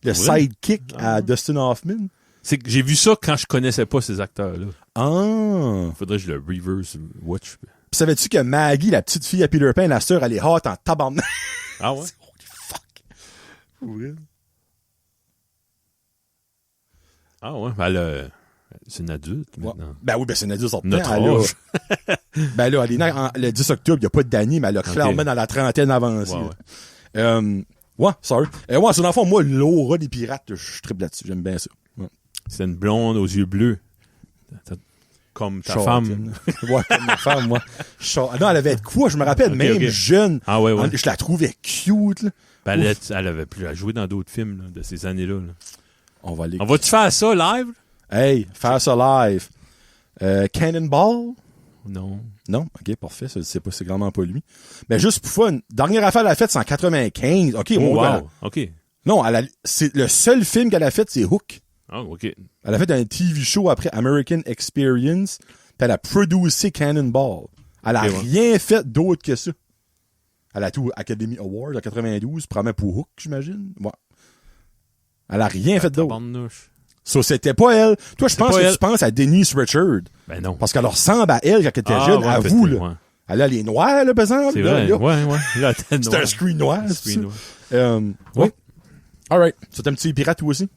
Le Ouais. sidekick à Dustin Hoffman? C'est que j'ai vu ça quand je connaissais pas ces acteurs-là. Ah! Faudrait que je le reverse watch. Puis savais-tu que Maggie, la petite fille à Peter Pan, la sœur, elle est hot en tabarnak? Ah ouais? Holy fuck! Oui. Ah ouais? Ben, c'est une adulte maintenant. Ben oui, ben c'est une adulte sortant. Notre Elle a- âge. Ben là, elle est née le 10 octobre, il n'y a pas de Danny, mais elle a clairement dans la trentaine avancée. Ouais. Ouais, sorry. Ouais, c'est dans le fond, moi, l'aura des pirates, je tripe là-dessus. J'aime bien ça. Ouais. C'est une blonde aux yeux bleus. Comme ta femme. Ouais, comme ma femme, moi. Non, elle avait de quoi? Je me rappelle, Ok, même ok. jeune. Ah ouais, ouais. Je la trouvais cute, là. Ben, elle avait plus à jouer dans d'autres films là, de ces années-là. Là. On va aller. On va-tu faire ça live? Hey, faire ça live. Cannonball? Non. Non? Ok, parfait. C'est vraiment pas lui. Mais juste pour fun, dernière affaire qu'elle a faite, c'est en 95. Ok, Oh, moi, wow. OK. non, c'est le seul film qu'elle a fait, c'est Hook. Ah, OK. Elle a fait un TV show après American Experience, puis elle a producé Cannonball. Elle a Ok, ouais. rien fait d'autre que ça. Elle a tout Academy Award en 92, probablement pour Hook, j'imagine. Ouais. Elle a rien fait d'autre. Tabarnouche. Ça, c'était pas elle. Toi, je C'est pense pas que elle. tu penses à Denise Richard. Ben non. Parce qu'elle ressemble à elle quand elle était jeune, ouais, à vous, là. ouais. Elle a les noirs, là, par exemple. C'est là, vrai. là. Ouais, ouais. Là, C'est un screen noir, c'est Screen ça? noir. Ouais. Alright. Tu t'aimes petit pirate, toi aussi?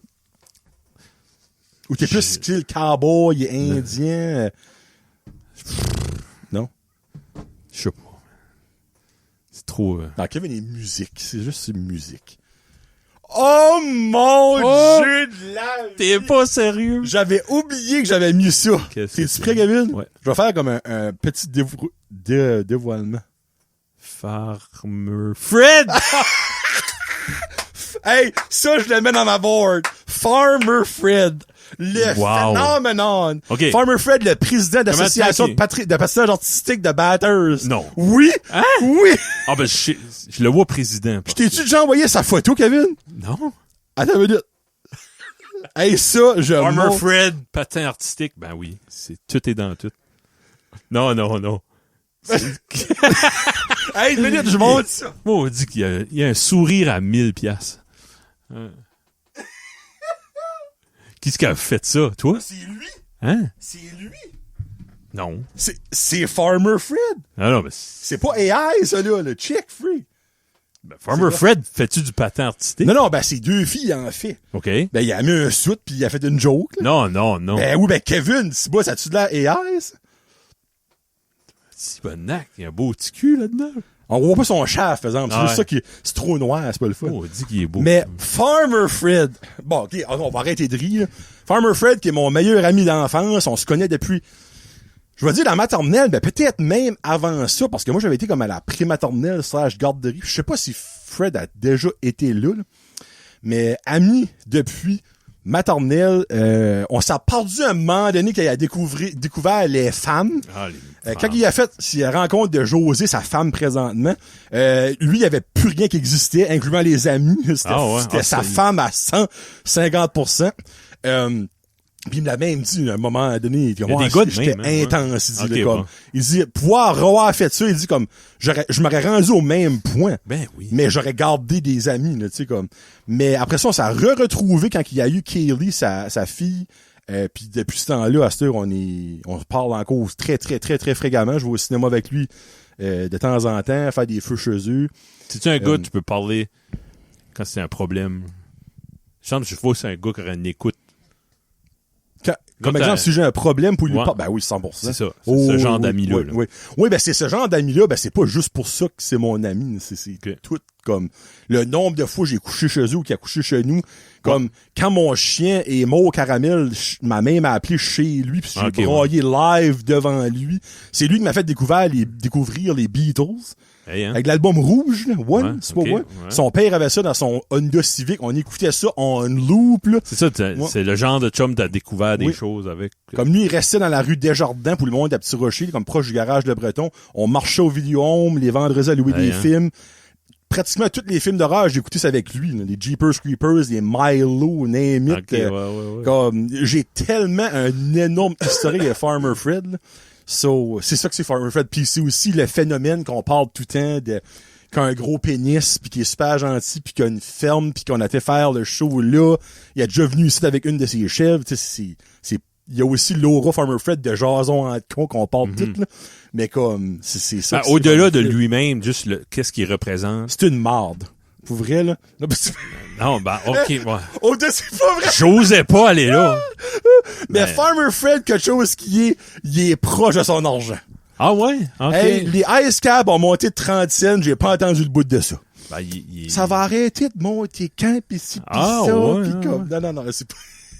Ou t'es plus style cowboy, indien? Non? Je sais pas. C'est trop... Non, Kevin est musique. C'est juste musique. Oh mon Dieu de la vie! T'es pas sérieux? J'avais oublié que j'avais mis ça. Qu'est-ce que T'es-tu c'est? prêt, Kevin? Ouais. Je vais faire comme un petit dévoilement. Farmer Fred! Hey, ça, je le mets dans ma board. Farmer Fred. Le Wow. phenomenon. OK. Farmer Fred, le président d'association Comment de patinage artistique de Batters. Non. Oui. Hein? Oui. Ah ben, je le vois président. Je t'ai-tu déjà envoyé sa photo, Kevin? Non. Attends une minute. Hey, ça, je Farmer montre. Fred, patin artistique. Ben oui, tout est dans tout. Non. Hey, une minute, je montre ça. Moi, on dit qu'il y a un sourire à 1000 piastres. Qui est-ce qui a fait ça, toi? C'est lui. Hein? C'est lui. Non. C'est Farmer Fred. Ah non, mais C'est pas AI, ça, là. Le check free. Farmer Fred, fais-tu du patin artistique? Non, ben, c'est deux filles, en fait. OK. Ben, il a mis un suit puis il a fait une joke, là. Non. Ben oui, ben Kevin, c'est pas, ça a-tu de l'air AI, ça? Si, bon nac, il y a un beau petit cul là-dedans. On voit pas son shaft, par exemple. C'est Ah juste ça qui c'est trop noir, c'est pas le fun. Oh, dit qu'il est beau. Mais Farmer Fred, bon, ok, on va arrêter de rire. Farmer Fred, qui est mon meilleur ami d'enfance, on se connaît depuis, je vais dire la maternelle, mais peut-être même avant ça, parce que moi j'avais été comme à la pré-maternelle / garderie. Je sais pas si Fred a déjà été là. Mais ami depuis maternelle, on s'est perdu un moment donné qu'il a découvert les femmes. Ah, Quand il a fait la rencontre de José, sa femme présentement, lui, il y avait plus rien qui existait, incluant les amis. C'était sa femme à 150%. Puis il me l'a même dit à un moment donné, il dit, j'étais intense. Il dit, comme, il dit, pouvoir avoir fait ça, il dit comme, je m'aurais rendu au même point. Ben oui. Mais j'aurais gardé des amis, tu sais, comme. Mais après ça, on s'est retrouvé quand il y a eu Kaylee, sa fille. Puis depuis ce temps-là, à cette heure, on parle encore très, très, très, très fréquemment. Je vais au cinéma avec lui, de temps en temps, faire des feux chez eux. C'est-tu un gars, tu peux parler quand c'est un problème? Je vois que c'est un gars qui aurait une écoute. Comme exemple, si j'ai un problème pour lui parler, ben oui, 100%. C'est ça. C'est ce genre d'ami-là. Oui, ben c'est ce genre d'ami-là, ben c'est pas juste pour ça que c'est mon ami. C'est tout comme le nombre de fois j'ai couché chez eux ou qu'il a couché chez nous. Comme quand mon chien est mort au caramel, ma mère m'a appelé chez lui puis j'ai broyé live devant lui. C'est lui qui m'a fait découvrir les Beatles. Hey, hein? Avec l'album rouge, là, One, c'est pas One. Ouais. Son père avait ça dans son Honda Civic. On écoutait ça en loop, là. C'est ça, c'est le genre de chum t'as découvert des choses avec. Comme lui, il restait dans la rue Desjardins pour le monde à Petit Rocher, comme proche du garage de Breton. On marchait au Vidéo-Home, les vendredis à louer des films. Pratiquement tous les films d'horreur, j'ai écouté ça avec lui, là. Les Jeepers Creepers, les Milo, Name It. Comme, j'ai tellement un énorme historique de Farmer Fred, là. So, c'est ça que c'est Farmer Fred. Puis c'est aussi le phénomène qu'on parle tout le temps de qui a un gros pénis, puis qui est super gentil, puis qui a une ferme, puis qu'on a fait faire le show là. Il est déjà venu ici avec une de ses chèvres. Il y a aussi Laura Farmer Fred de Jason en con qu'on parle tout, là. Mais comme, c'est ça. Au-delà de lui-même, juste qu'est-ce qu'il représente. C'est une marde. Pour vrai, là. Non, ben, ok, ouais. Au-delà, c'est pas vrai. J'osais pas aller là. Mais Farmer Fred, quelque chose il est proche de son argent. Ah ouais? Ok. Hey, les Ice Cab ont monté de 30 cents, j'ai pas entendu le bout de ça. Ben, ça va arrêter de monter quand pis ci pis ça, ouais, pis comme, non, c'est pas,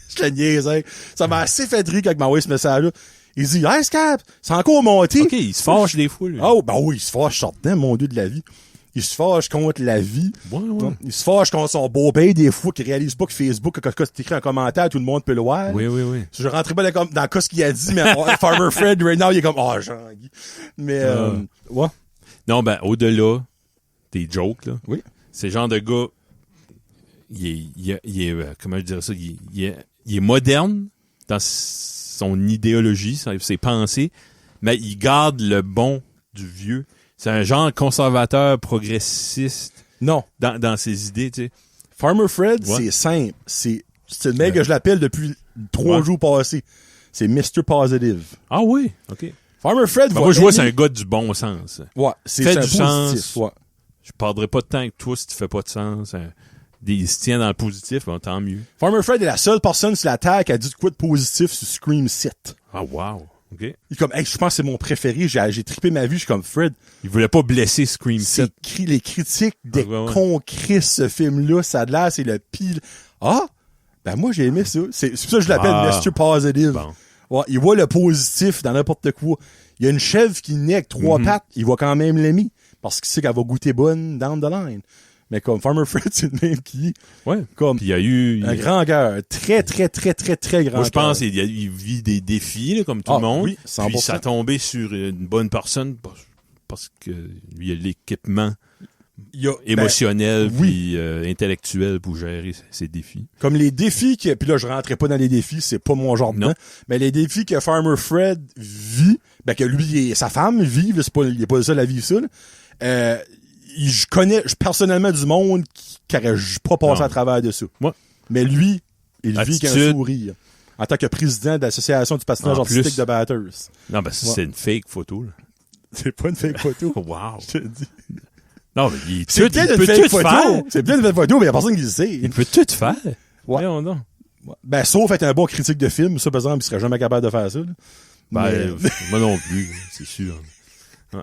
je te niaise, hein. Ça m'a assez fait rire quand il m'a envoyé ce message-là. Il dit, Ice Cab, c'est encore monté. Ok, il se fâche des fois, lui. Oh, ben oui, il se fâche certain, mon Dieu de la vie. Il se fâche contre la vie. Ouais. Il se fâche contre son beau-père des fois qui réalise pas que Facebook, quand tu écris un commentaire, tout le monde peut le voir. Oui. Je rentrais pas dans ce qu'il a dit, mais Farmer Fred, right now, il est comme, Jean-Guy. Mais, ouais. Non, ben, au-delà des jokes, là. Oui. C'est le genre de gars, il est comment je dirais ça, il est moderne dans son idéologie, ses pensées, mais il garde le bon du vieux. C'est un genre conservateur, progressiste. Non. Dans ses idées, tu sais. Farmer Fred, c'est simple. C'est le mec que je l'appelle depuis 3 jours passés. C'est Mr. Positive. Ah oui? OK. Farmer Fred moi, je vois c'est un gars du bon sens. Ouais. C'est fait du positif, sens. Ouais. Je perdrai pas de temps avec toi si tu fais pas de sens. Il se tient dans le positif, bon, tant mieux. Farmer Fred est la seule personne sur la terre qui a dit de quoi de positif sur Scream 7. Ah, wow. OK. Il est comme, hey, je pense que c'est mon préféré. J'ai trippé ma vie. Je suis comme, Fred. Il voulait pas blesser Scream 7. Les critiques des concris, ce film-là, ça a l'air, c'est le pire. Ah! Ben, moi, j'ai aimé ça. C'est pour ça que je l'appelle Mr. Positive. Bon. Ouais, il voit le positif dans n'importe quoi. Il y a une chèvre qui naît avec 3 pattes. Il va quand même l'aimer. Parce qu'il sait qu'elle va goûter bonne down the line. Mais comme Farmer Fred, c'est le même qui comme il y a eu un grand cœur, très très très très très grand. Moi je pense qu'il vit des défis là, comme tout le monde. Oui, 100%. Puis ça a tombé sur une bonne personne parce que lui il a l'équipement émotionnel puis intellectuel pour gérer ses défis. Comme les défis puis là je rentrais pas dans les défis, c'est pas mon genre de temps, mais les défis que Farmer Fred vit, ben que lui et sa femme vivent, il est pas le seul à vivre ça. Je connais personnellement du monde qui n'aurait pas passé à travers de ça. Ouais. Mais lui, il vit avec un sourire. En tant que président de l'association du patinage artistique de Bathurst. Non, ben c'est une fake photo, là. C'est pas une fake photo. Wow. Je te dis. Non, mais il peut tout faire. C'est bien une fake photo, mais il y a personne qui le sait. Il peut tout faire. Ouais. Non. Ben, sauf être un bon critique de film. Ça, par exemple, il serait jamais capable de faire ça, là. Ben, moi non plus, c'est sûr. Ouais.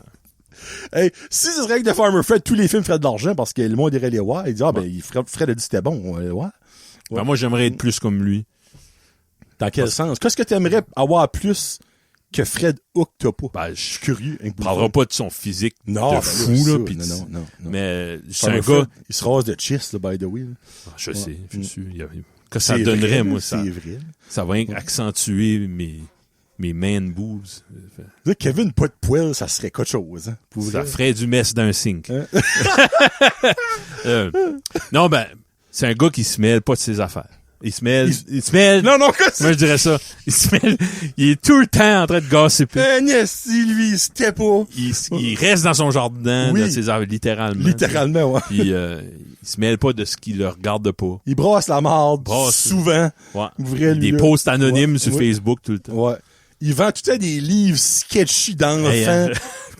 Hey, si ce serait que de Farmer Fred, tous les films feraient de l'argent parce que le monde irait les voir. Il dit, ben, Fred a dit c'était bon, on va les voir. Ouais. Ben, moi, j'aimerais être plus comme lui. Dans quel sens? Qu'est-ce que tu aimerais avoir plus que Fred Hook t'as pas? Ben, Je suis curieux. Je parlerai pas de son physique non, de fou, là. Pis non. Mais c'est Farmer un Fred, gars... il se rase de chest, là, by the way. Là. Je sais. Mm. Que ça C'est donnerait, vrai, moi, c'est vrai. ça va accentuer mes man boobs. Kevin, pas de poil, ça serait quelque chose. Hein, pour Ça vrai. ferait du mess d'un sink. Hein? Non, ben, c'est un gars qui se mêle pas de ses affaires. Il se mêle. Non, quoi, Moi, je dirais ça. Il se mêle. Il est tout le temps en train de gossiper. Si lui, c'était pas. Il reste dans son jardin, Oui. dans ses affaires, littéralement. Littéralement, ouais. Puis, il se mêle pas de ce qui le regarde pas. Il brasse la marde souvent. Ouais. Vrai, lui, Des là. posts anonymes sur Ouais. Facebook tout le temps. Ouais. Il vend tout le temps des livres sketchy d'enfants. Hey,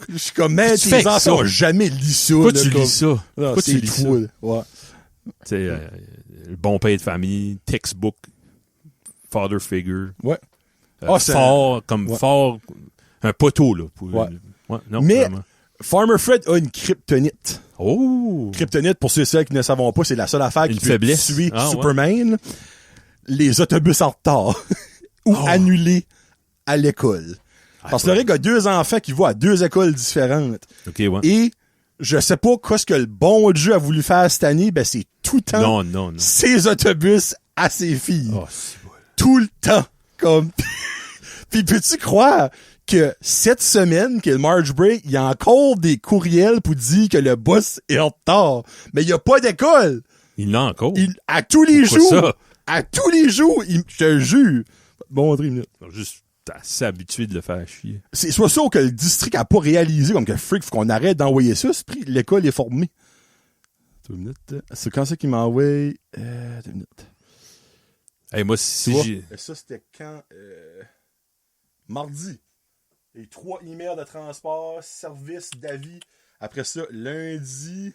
Je suis comme, man, tu fais tes que enfants ça? ont jamais lu ça. Pourquoi là, tu comme... lis ça? Non, Pourquoi c'est tu lis ça? trop, là. Ouais. Tu sais, le bon père de famille, textbook, father figure. Ouais. Fort, Ouais. fort, un poteau, là. Ouais. Non, Mais- vraiment. Farmer Fred a une kryptonite. Oh! Kryptonite, pour ceux et celles qui ne savent pas, c'est la seule affaire Une qui peut faiblesse. tuer Ah, ouais. Superman. Les autobus en retard. Ou annulés à l'école. Parce que le gars a 2 enfants qui vont à 2 écoles différentes. OK, ouais. Et je sais pas qu'est-ce que le bon Dieu a voulu faire cette année, ben c'est tout le temps Non. ses autobus à ses filles. Oh, c'est bon. Tout le temps. Comme. Puis peux-tu croire que cette semaine, que le March Break, il y a encore des courriels pour dire que le boss est en retard. Mais il y a pas d'école. Il l'a encore. À tous les Pourquoi jours. ça? À tous les jours, je te jure. Bon, André, une minute. Juste, t'es assez habitué de le faire chier. C'est soit ça ou que le district a pas réalisé, comme que freak, faut qu'on arrête d'envoyer ça, c'est pris, l'école est formée. Attends une minute. C'est quand ça qu'il m'a envoyé, attends une minute. Hey, moi, Tu si vois, j'ai... ça, c'était quand, mardi. Les 3 emails de transport, service, d'avis. Après ça, lundi,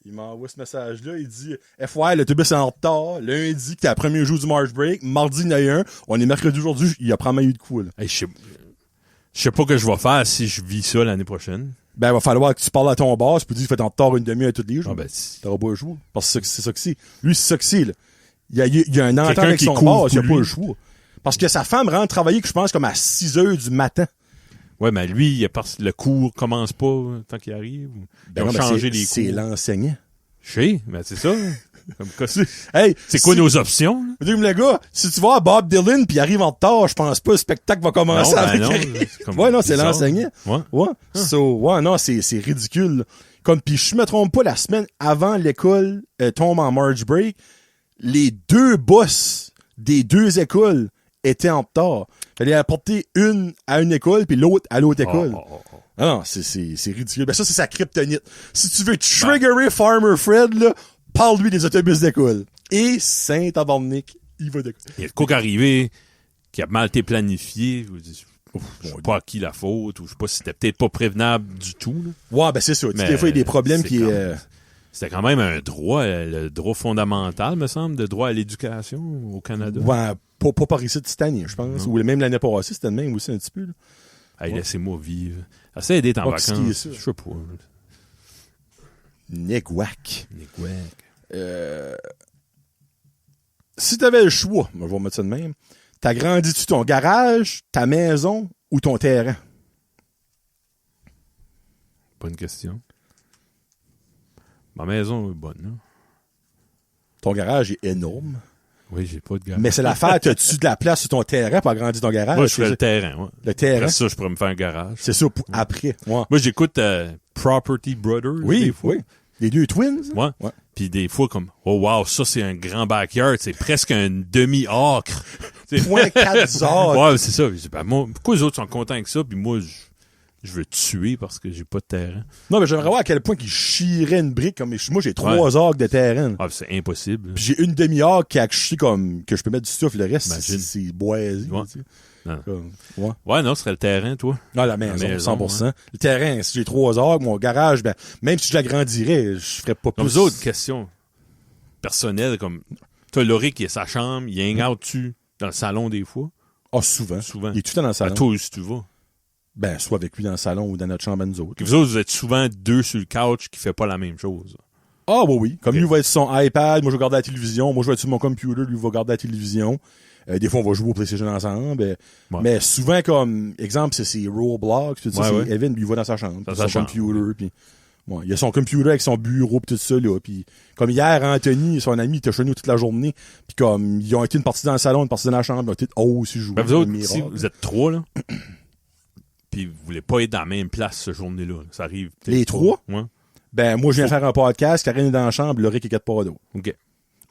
il m'envoie ce message-là. Il dit, FYI, l'autobus est en retard. Lundi, qui est le premier jour du March Break. Mardi, il y en a eu un. On est mercredi aujourd'hui. Il a probablement eu de coups, là. Hey, je sais pas que je vais faire si je vis ça l'année prochaine. Ben, il va falloir que tu parles à ton boss, puis tu dis, fais en retard une demi-heure tous les jours. Ah, ben, T'auras pas le choix. Parce que c'est ça que c'est. Lui, c'est ça que c'est, là. Il y a un entente Quelqu'un avec qui son couvre boss, il a pour pas lui. le choix. Parce que sa femme rentre travailler, je pense, comme à 6 heures du matin. Ouais, mais lui, le cours commence pas tant qu'il arrive. Ils ont non, ben, changé les c'est cours. l'enseignant. Je sais, mais c'est ça. Comme quoi, Hey, c'est quoi nos options? Là? Dis-moi, le gars, si tu vas à Bob Dylan pis il arrive en retard, je pense pas le spectacle va commencer Non, ben avec non, lui. c'est comme Ouais, non, c'est bizarre. l'enseignant. Ouais. Ouais. Ouais, non, c'est ridicule. Là. Comme, pis je me trompe pas, la semaine avant l'école tombe en March Break, les 2 boss des 2 écoles étaient en retard. Fallait apporter une à une école puis l'autre à l'autre école. Oh. Ah non, c'est ridicule. Ben ça, c'est sa kryptonite. Si tu veux triggerer Farmer Fred, là, parle-lui des autobus d'école. Et Saint-Tabarnak, il va d'école. Il y a de quoi qui est arrivé, qui a mal été planifié. Je sais pas à qui la faute, ou je sais pas si c'était peut-être pas prévenable du tout. Là. Ouais, ben c'est ça. Tu sais, Mais des fois, il y a des problèmes c'est qui... C'était quand même un droit, le droit fondamental, me semble, de droit à l'éducation au Canada. Ouais, pas par ici cette année, je pense. Non. Ou même l'année passée, c'était le même aussi un petit peu. Là. Hey, laissez-moi vivre. Essaye d'être en Pas ce qui est vacances. ça. Je sais pas. Negwac. Négouac. Si t'avais le choix, je vais mettre ça de même, t'agrandis-tu ton garage, ta maison ou ton terrain? Bonne question. Ma maison est bonne, là. Ton garage est énorme. Oui, j'ai pas de garage. Mais c'est l'affaire, t'as-tu de la place sur ton terrain pour agrandir ton garage? Moi, je fais C'est le terrain, ouais. le terrain. Après ça, je pourrais me faire un garage. C'est ça, pour après. Ouais. Moi, j'écoute Property Brothers, des fois. Oui. Les 2 twins? Ouais. Ouais. Puis des fois, comme, oh wow, ça, c'est un grand backyard. C'est presque un demi-acre. Tu sais. 0.4 heures. Ouais, c'est ça. Je dis, ben, moi, pourquoi les autres sont contents avec ça? Puis moi, je veux tuer parce que j'ai pas de terrain. Non, mais j'aimerais voir à quel point qu'ils chierait une brique. Comme moi, j'ai 3 arcs de terrain. Ah, c'est impossible. Puis j'ai une demi-arc qui a chié comme, que je peux mettre du souffle. Le reste, Imagine. c'est boisé. Ouais. Tu sais. Non. Comme, ouais. Ouais, non, ce serait le terrain, toi. Non, la maison, maison, 100%. Le terrain, si j'ai 3 arcs, mon garage, ben, même si je l'agrandirais, je ferais pas Comme plus. les autres questions personnelles, comme, t'as Laurie qui est sa chambre, il hang out-tu dans le salon des fois? Ah, souvent. Souvent. Il est tout le temps dans le À salon. toi aussi, tu vas. Ben, soit avec lui dans le salon ou dans notre chambre à nous autres. Vous autres, vous êtes souvent deux sur le couch qui fait pas la même chose. Ah, oui. Comme Ok. lui va être sur son iPad, moi je vais regarder la télévision, moi je vais être sur mon computer, lui va regarder la télévision. Des fois, on va jouer au PlayStation ensemble. Ouais. Mais souvent, comme exemple, c'est Roblox. Puis ça, Ouais, c'est Evan, lui, il va dans sa chambre. Dans Dans sa son chambre. computer. Puis, il a son computer avec son bureau pis tout ça. Là, puis, comme hier, Anthony, son ami, il était chez nous toute la journée. Puis comme, ils ont été une partie dans le salon, une partie dans la chambre. Ils ont été aussi jouer. Ben, vous autres, Mirage, si là. vous êtes trois, là, puis vous voulez pas être dans la même place ce journée-là, ça arrive. peut-être Les pas. trois? Ouais. Ben, moi, je viens faire un podcast. Karine est dans la chambre, Laurie qui est 4 pas d'eau. OK.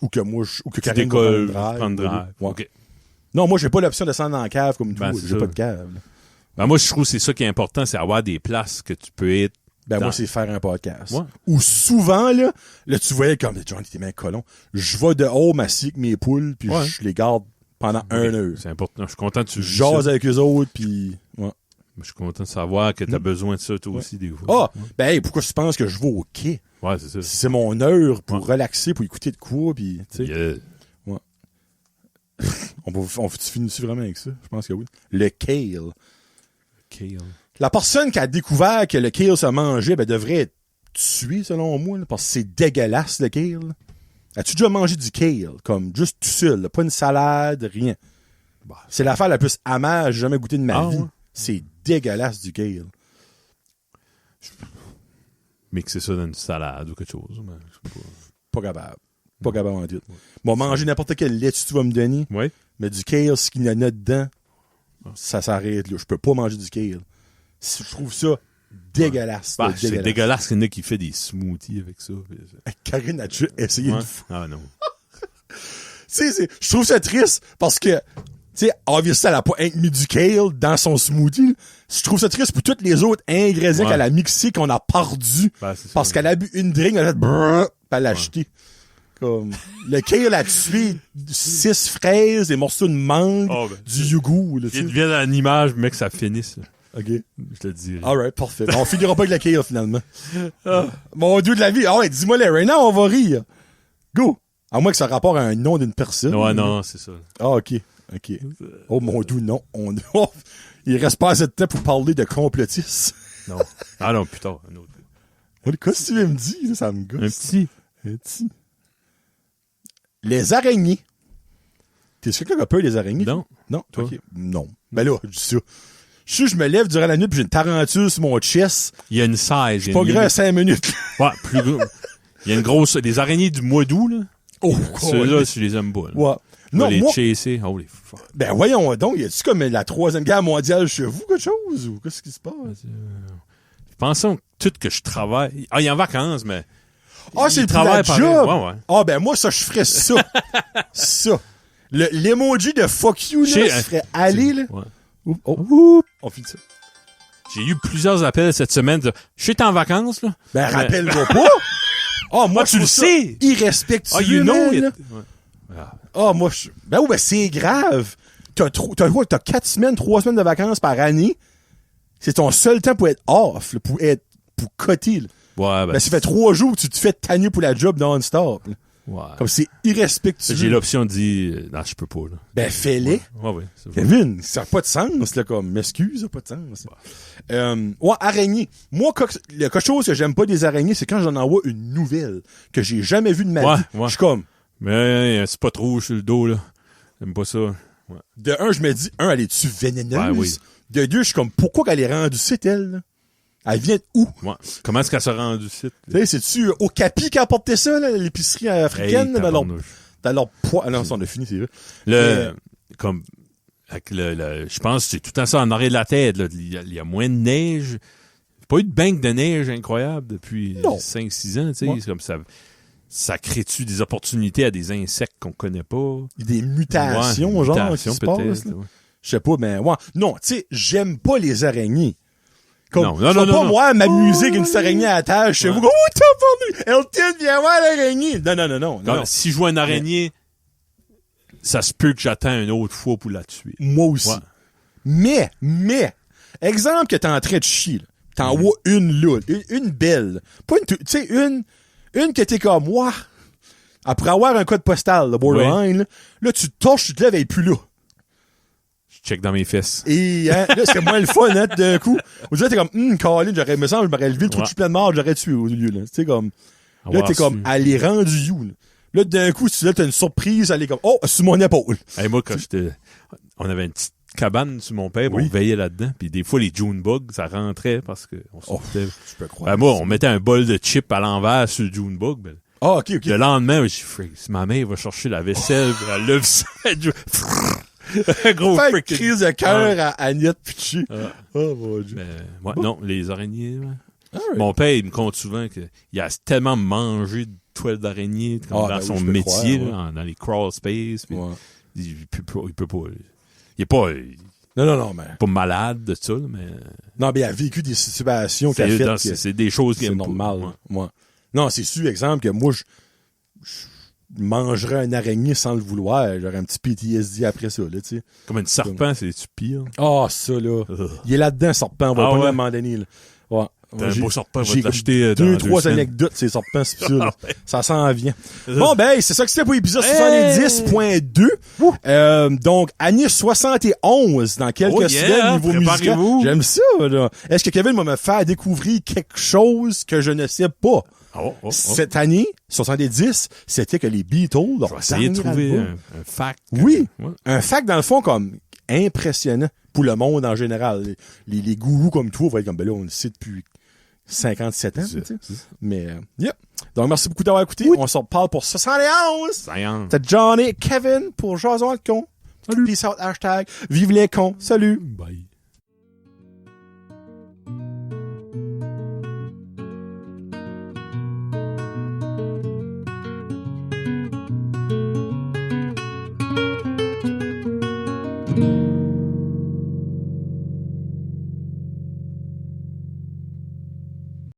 Ou que moi, ou que Tu Karine décolles, va prendre drive. Ouais. OK. Non, moi, j'ai pas l'option de descendre dans la cave comme Ben, toi. c'est J'ai ça. pas de cave. Là. Ben, moi, je trouve que c'est ça qui est important, c'est avoir des places que tu peux être. Ben, Dans- moi, c'est faire un podcast. Ouais. Ou souvent, là, tu voyais comme, John, t'es bien colon. Je vais dehors, m'assieds avec mes poules, puis Ouais. je les garde pendant un heure. C'est important. Je suis content que tu Je dis jase ça. avec eux autres, puis ouais. Je suis content de savoir que t'as besoin de ça, toi Ouais. aussi, des fois. Ah! Ben, hey, pourquoi tu penses que je vais au quai? Ouais, c'est ça. C'est mon heure pour Ouais. relaxer, pour écouter de quoi, puis, tu sais. Yeah. On finit vraiment avec ça? Je pense que oui. Le kale. Kale. La personne qui a découvert que le kale se mangeait, ben, devrait être tuée, selon moi, là, parce que c'est dégueulasse, le kale. As-tu déjà mangé du kale? Comme, juste tout seul, là, pas une salade, rien. Bah, C'est l'affaire la plus amère que j'ai jamais goûté de ma Ah, vie. ouais? C'est dégueulasse, du kale. mixer ça dans une salade ou quelque chose. Mais je sais pas. Pas capable. Pas capable en tout. Bon, manger n'importe quelle laitue tu vas me donner, Ouais. mais du kale, ce qu'il y en a dedans, ça s'arrête, là. Je peux pas manger du kale. Je trouve ça dégueulasse. Bah, là, c'est dégueulasse qu'il y en a qui fait des smoothies avec ça. Puis Karine a déjà essayé ouais. une fois. Ah non. Tu sais, je trouve ça triste parce que, tu sais, obviously, elle a pas mis du kale dans son smoothie. Je trouve ça triste pour tous les autres ingrédients Ouais. qu'elle a mixés, qu'on a perdus. Ben, c'est ça. Parce qu'elle a bu une drink, elle a fait brrr, puis elle l'a acheté. Comme, le kale a tué 6 fraises, des morceaux de mangue, Oh, ben, du yogourt, là, tu Il sais. devient dans l'image, mais que ça finisse. là. OK. Je te le dirai. Alright, parfait. On finira pas avec le kale, finalement. Mon dieu de la vie. Ah ouais, dis-moi les right now, on va rire. Go. À moins que ça rapporte à un nom d'une personne. Ouais, non, c'est ça. Ah, OK. OK. Oh, mon dieu, non. Oh, il reste pas assez de temps pour parler de complotistes. Non. Ah non, putain, un autre. Qu'est-ce que tu veux me dire? Là, ça me gosse. Un petit. Un petit. Les araignées. T'es-tu quelqu'un qui a peur des araignées? Non. Non? Toi? OK. Non. Ben là, je dis ça. Je me lève durant la nuit puis j'ai une tarentule sur mon chest. Il y a une size. il y a Pas une grand à limite. 5 minutes. Ouais, plus gros. Il y a une grosse. Des araignées du mois d'août, là. Oh, Ceux-là, ouais. je les aime pas. Là. Ouais. On Non, va les moi, chasser. Oh, les fuck. ben voyons donc, y a-tu comme la 3e guerre mondiale chez vous, quelque chose, ou qu'est-ce qui se passe? Pensons tout que je travaille. Ah, il est en vacances, mais. Ah, c'est il pour la travaille pareil. job! Ouais, ouais. Ah, ben moi, ça, je ferais ça. Ça. L'emoji de fuck you, là, Chez- je ferais aller, là. Ouais. Oups, oh, on finit ça. J'ai eu plusieurs appels cette semaine de je suis en vacances, là. Ben, Mais- rappelle-moi pas! Ah, moi, Ah, tu je le trouve ça sais! irrespectueux, Ah, you know man, it. là. Ouais. Ah. Ah, moi, ben oui, ben c'est grave. T'as 4 semaines, 3 semaines de vacances par année. C'est ton seul temps pour être off, là, pour coter, là. Ouais, Ben, ça fait 3 jours que tu te fais tanner pour la job non-stop, là. ouais. Comme c'est irrespectueux. J'ai l'option de dire non, je peux pas, là. Ben, fais-les. Ouais. c'est vrai. Kevin, ça n'a pas de sens, là, comme, m'excuse, ça n'a pas de sens. Ouais, araignée. Moi, quelque chose que j'aime pas des araignées, c'est quand j'en envoie une nouvelle que j'ai jamais vue de ma Ouais, vie. ouais. Je suis comme, Mais c'est pas trop rouge sur le dos, là. J'aime pas ça. Ouais. de un, je me dis, elle est-tu vénéneuse? Ouais, oui. De deux, je suis comme, pourquoi qu'elle est rendue c'est elle, là? Elle vient de où? Ouais. Comment est-ce qu'elle s'est rendue site? Tu sais, c'est-tu au Capi qui a apporté ça, là, l'épicerie africaine, Hey, là, tabarnouche. dans leur poids. Ah non, ça, on a fini, c'est vrai. Comme, avec je pense que c'est tout le temps ça en arrière de la tête, là. Il y a moins de neige. Pas eu de banque de neige incroyable depuis Non. 5-6 ans, tu sais. Ouais. C'est comme ça crée-tu des opportunités à des insectes qu'on connaît pas? Il y a des mutations, Ouais, genre, mutations, qui se passent, peut-être, là. ouais. Je sais pas, mais ouais. Non, tu sais, j'aime pas les araignées. Comme, Non, je vais pas, non. moi, m'amuser avec une petite araignée à la tâche chez Ouais. vous. Oh, t'as vendu! Elton, viens voir l'araignée! Non. Comme, si je vois une araignée, ça se peut que j'attends une autre fois pour la tuer. Moi aussi. Ouais. Mais, exemple que t'es en train de chier, là. T'en vois une là, une belle. Pas une, tu sais, une que t'es comme, moi. Après avoir un code postal, le borderline, là, tu te torches, tu te lèves, elle est plus là. check dans mes fesses. Et hein, là, c'est moins le fun, hein, d'un coup. Au début, t'es comme, Colin, j'aurais, me semble, je m'aurais levé le trou de plein de mort, j'aurais tué au lieu, là. Tu sais, comme, là, t'es comme, elle est rendue you, là. Là, d'un coup, tu là, t'as une surprise, elle est comme, oh, sur mon épaule. Hey, moi, quand on avait une petite cabane sur mon père, on veillait là-dedans, puis des fois, les June bugs, ça rentrait parce que on sortait. Je peux croire. Moi, on mettait un bol de chips à l'envers sur le June bug, ben, OK. le lendemain, je suis si ma mère va chercher la vaisselle, elle lève ça, un gros fait freaking crise de cœur à Agnette Piché. Oh, mon Dieu. Non, les araignées, right. Mon père, il me compte souvent qu'il a tellement mangé de toiles d'araignée dans son métier, croire, dans les crawl space. Il peut pas. Il est pas. Non, mais. Pas malade de ça, mais. Non, mais il a vécu des situations qu'il a faites. C'est des choses qui c'est normal. Moi. Non, c'est sûr, exemple, que moi, je mangerais un araignée sans le vouloir. J'aurais un petit PTSD après ça, là, tu sais. Comme un serpent, c'est-tu pire? Ah, ça, là. Il est là-dedans, serpent. On va pas à un moment donné, là. Ouais. T'as un beau serpent, on va te l'acheter dans 2-3 anecdotes, ces serpents, c'est ça, là. Ça s'en vient. Bon, ben, c'est ça que c'était pour l'épisode 70.2. Donc, année 71, dans quelques semaines, niveau musical. J'aime ça, là. Est-ce que Kevin va me faire découvrir quelque chose que je ne sais pas? Cette année, 70, c'était que les Beatles, je vais essayer de trouver un fact. Oui, un fact, dans le fond, comme impressionnant pour le monde en général. Les gourous comme toi vont être comme, ben là, on le sait depuis 57 ans, tu sais. Mais, yep. Donc, merci beaucoup d'avoir écouté. On se reparle pour 71. C'était Johnny et Kevin pour Jason le con. Salut. Peace out, hashtag. Vive les cons. Salut. Bye. Mm-hmm.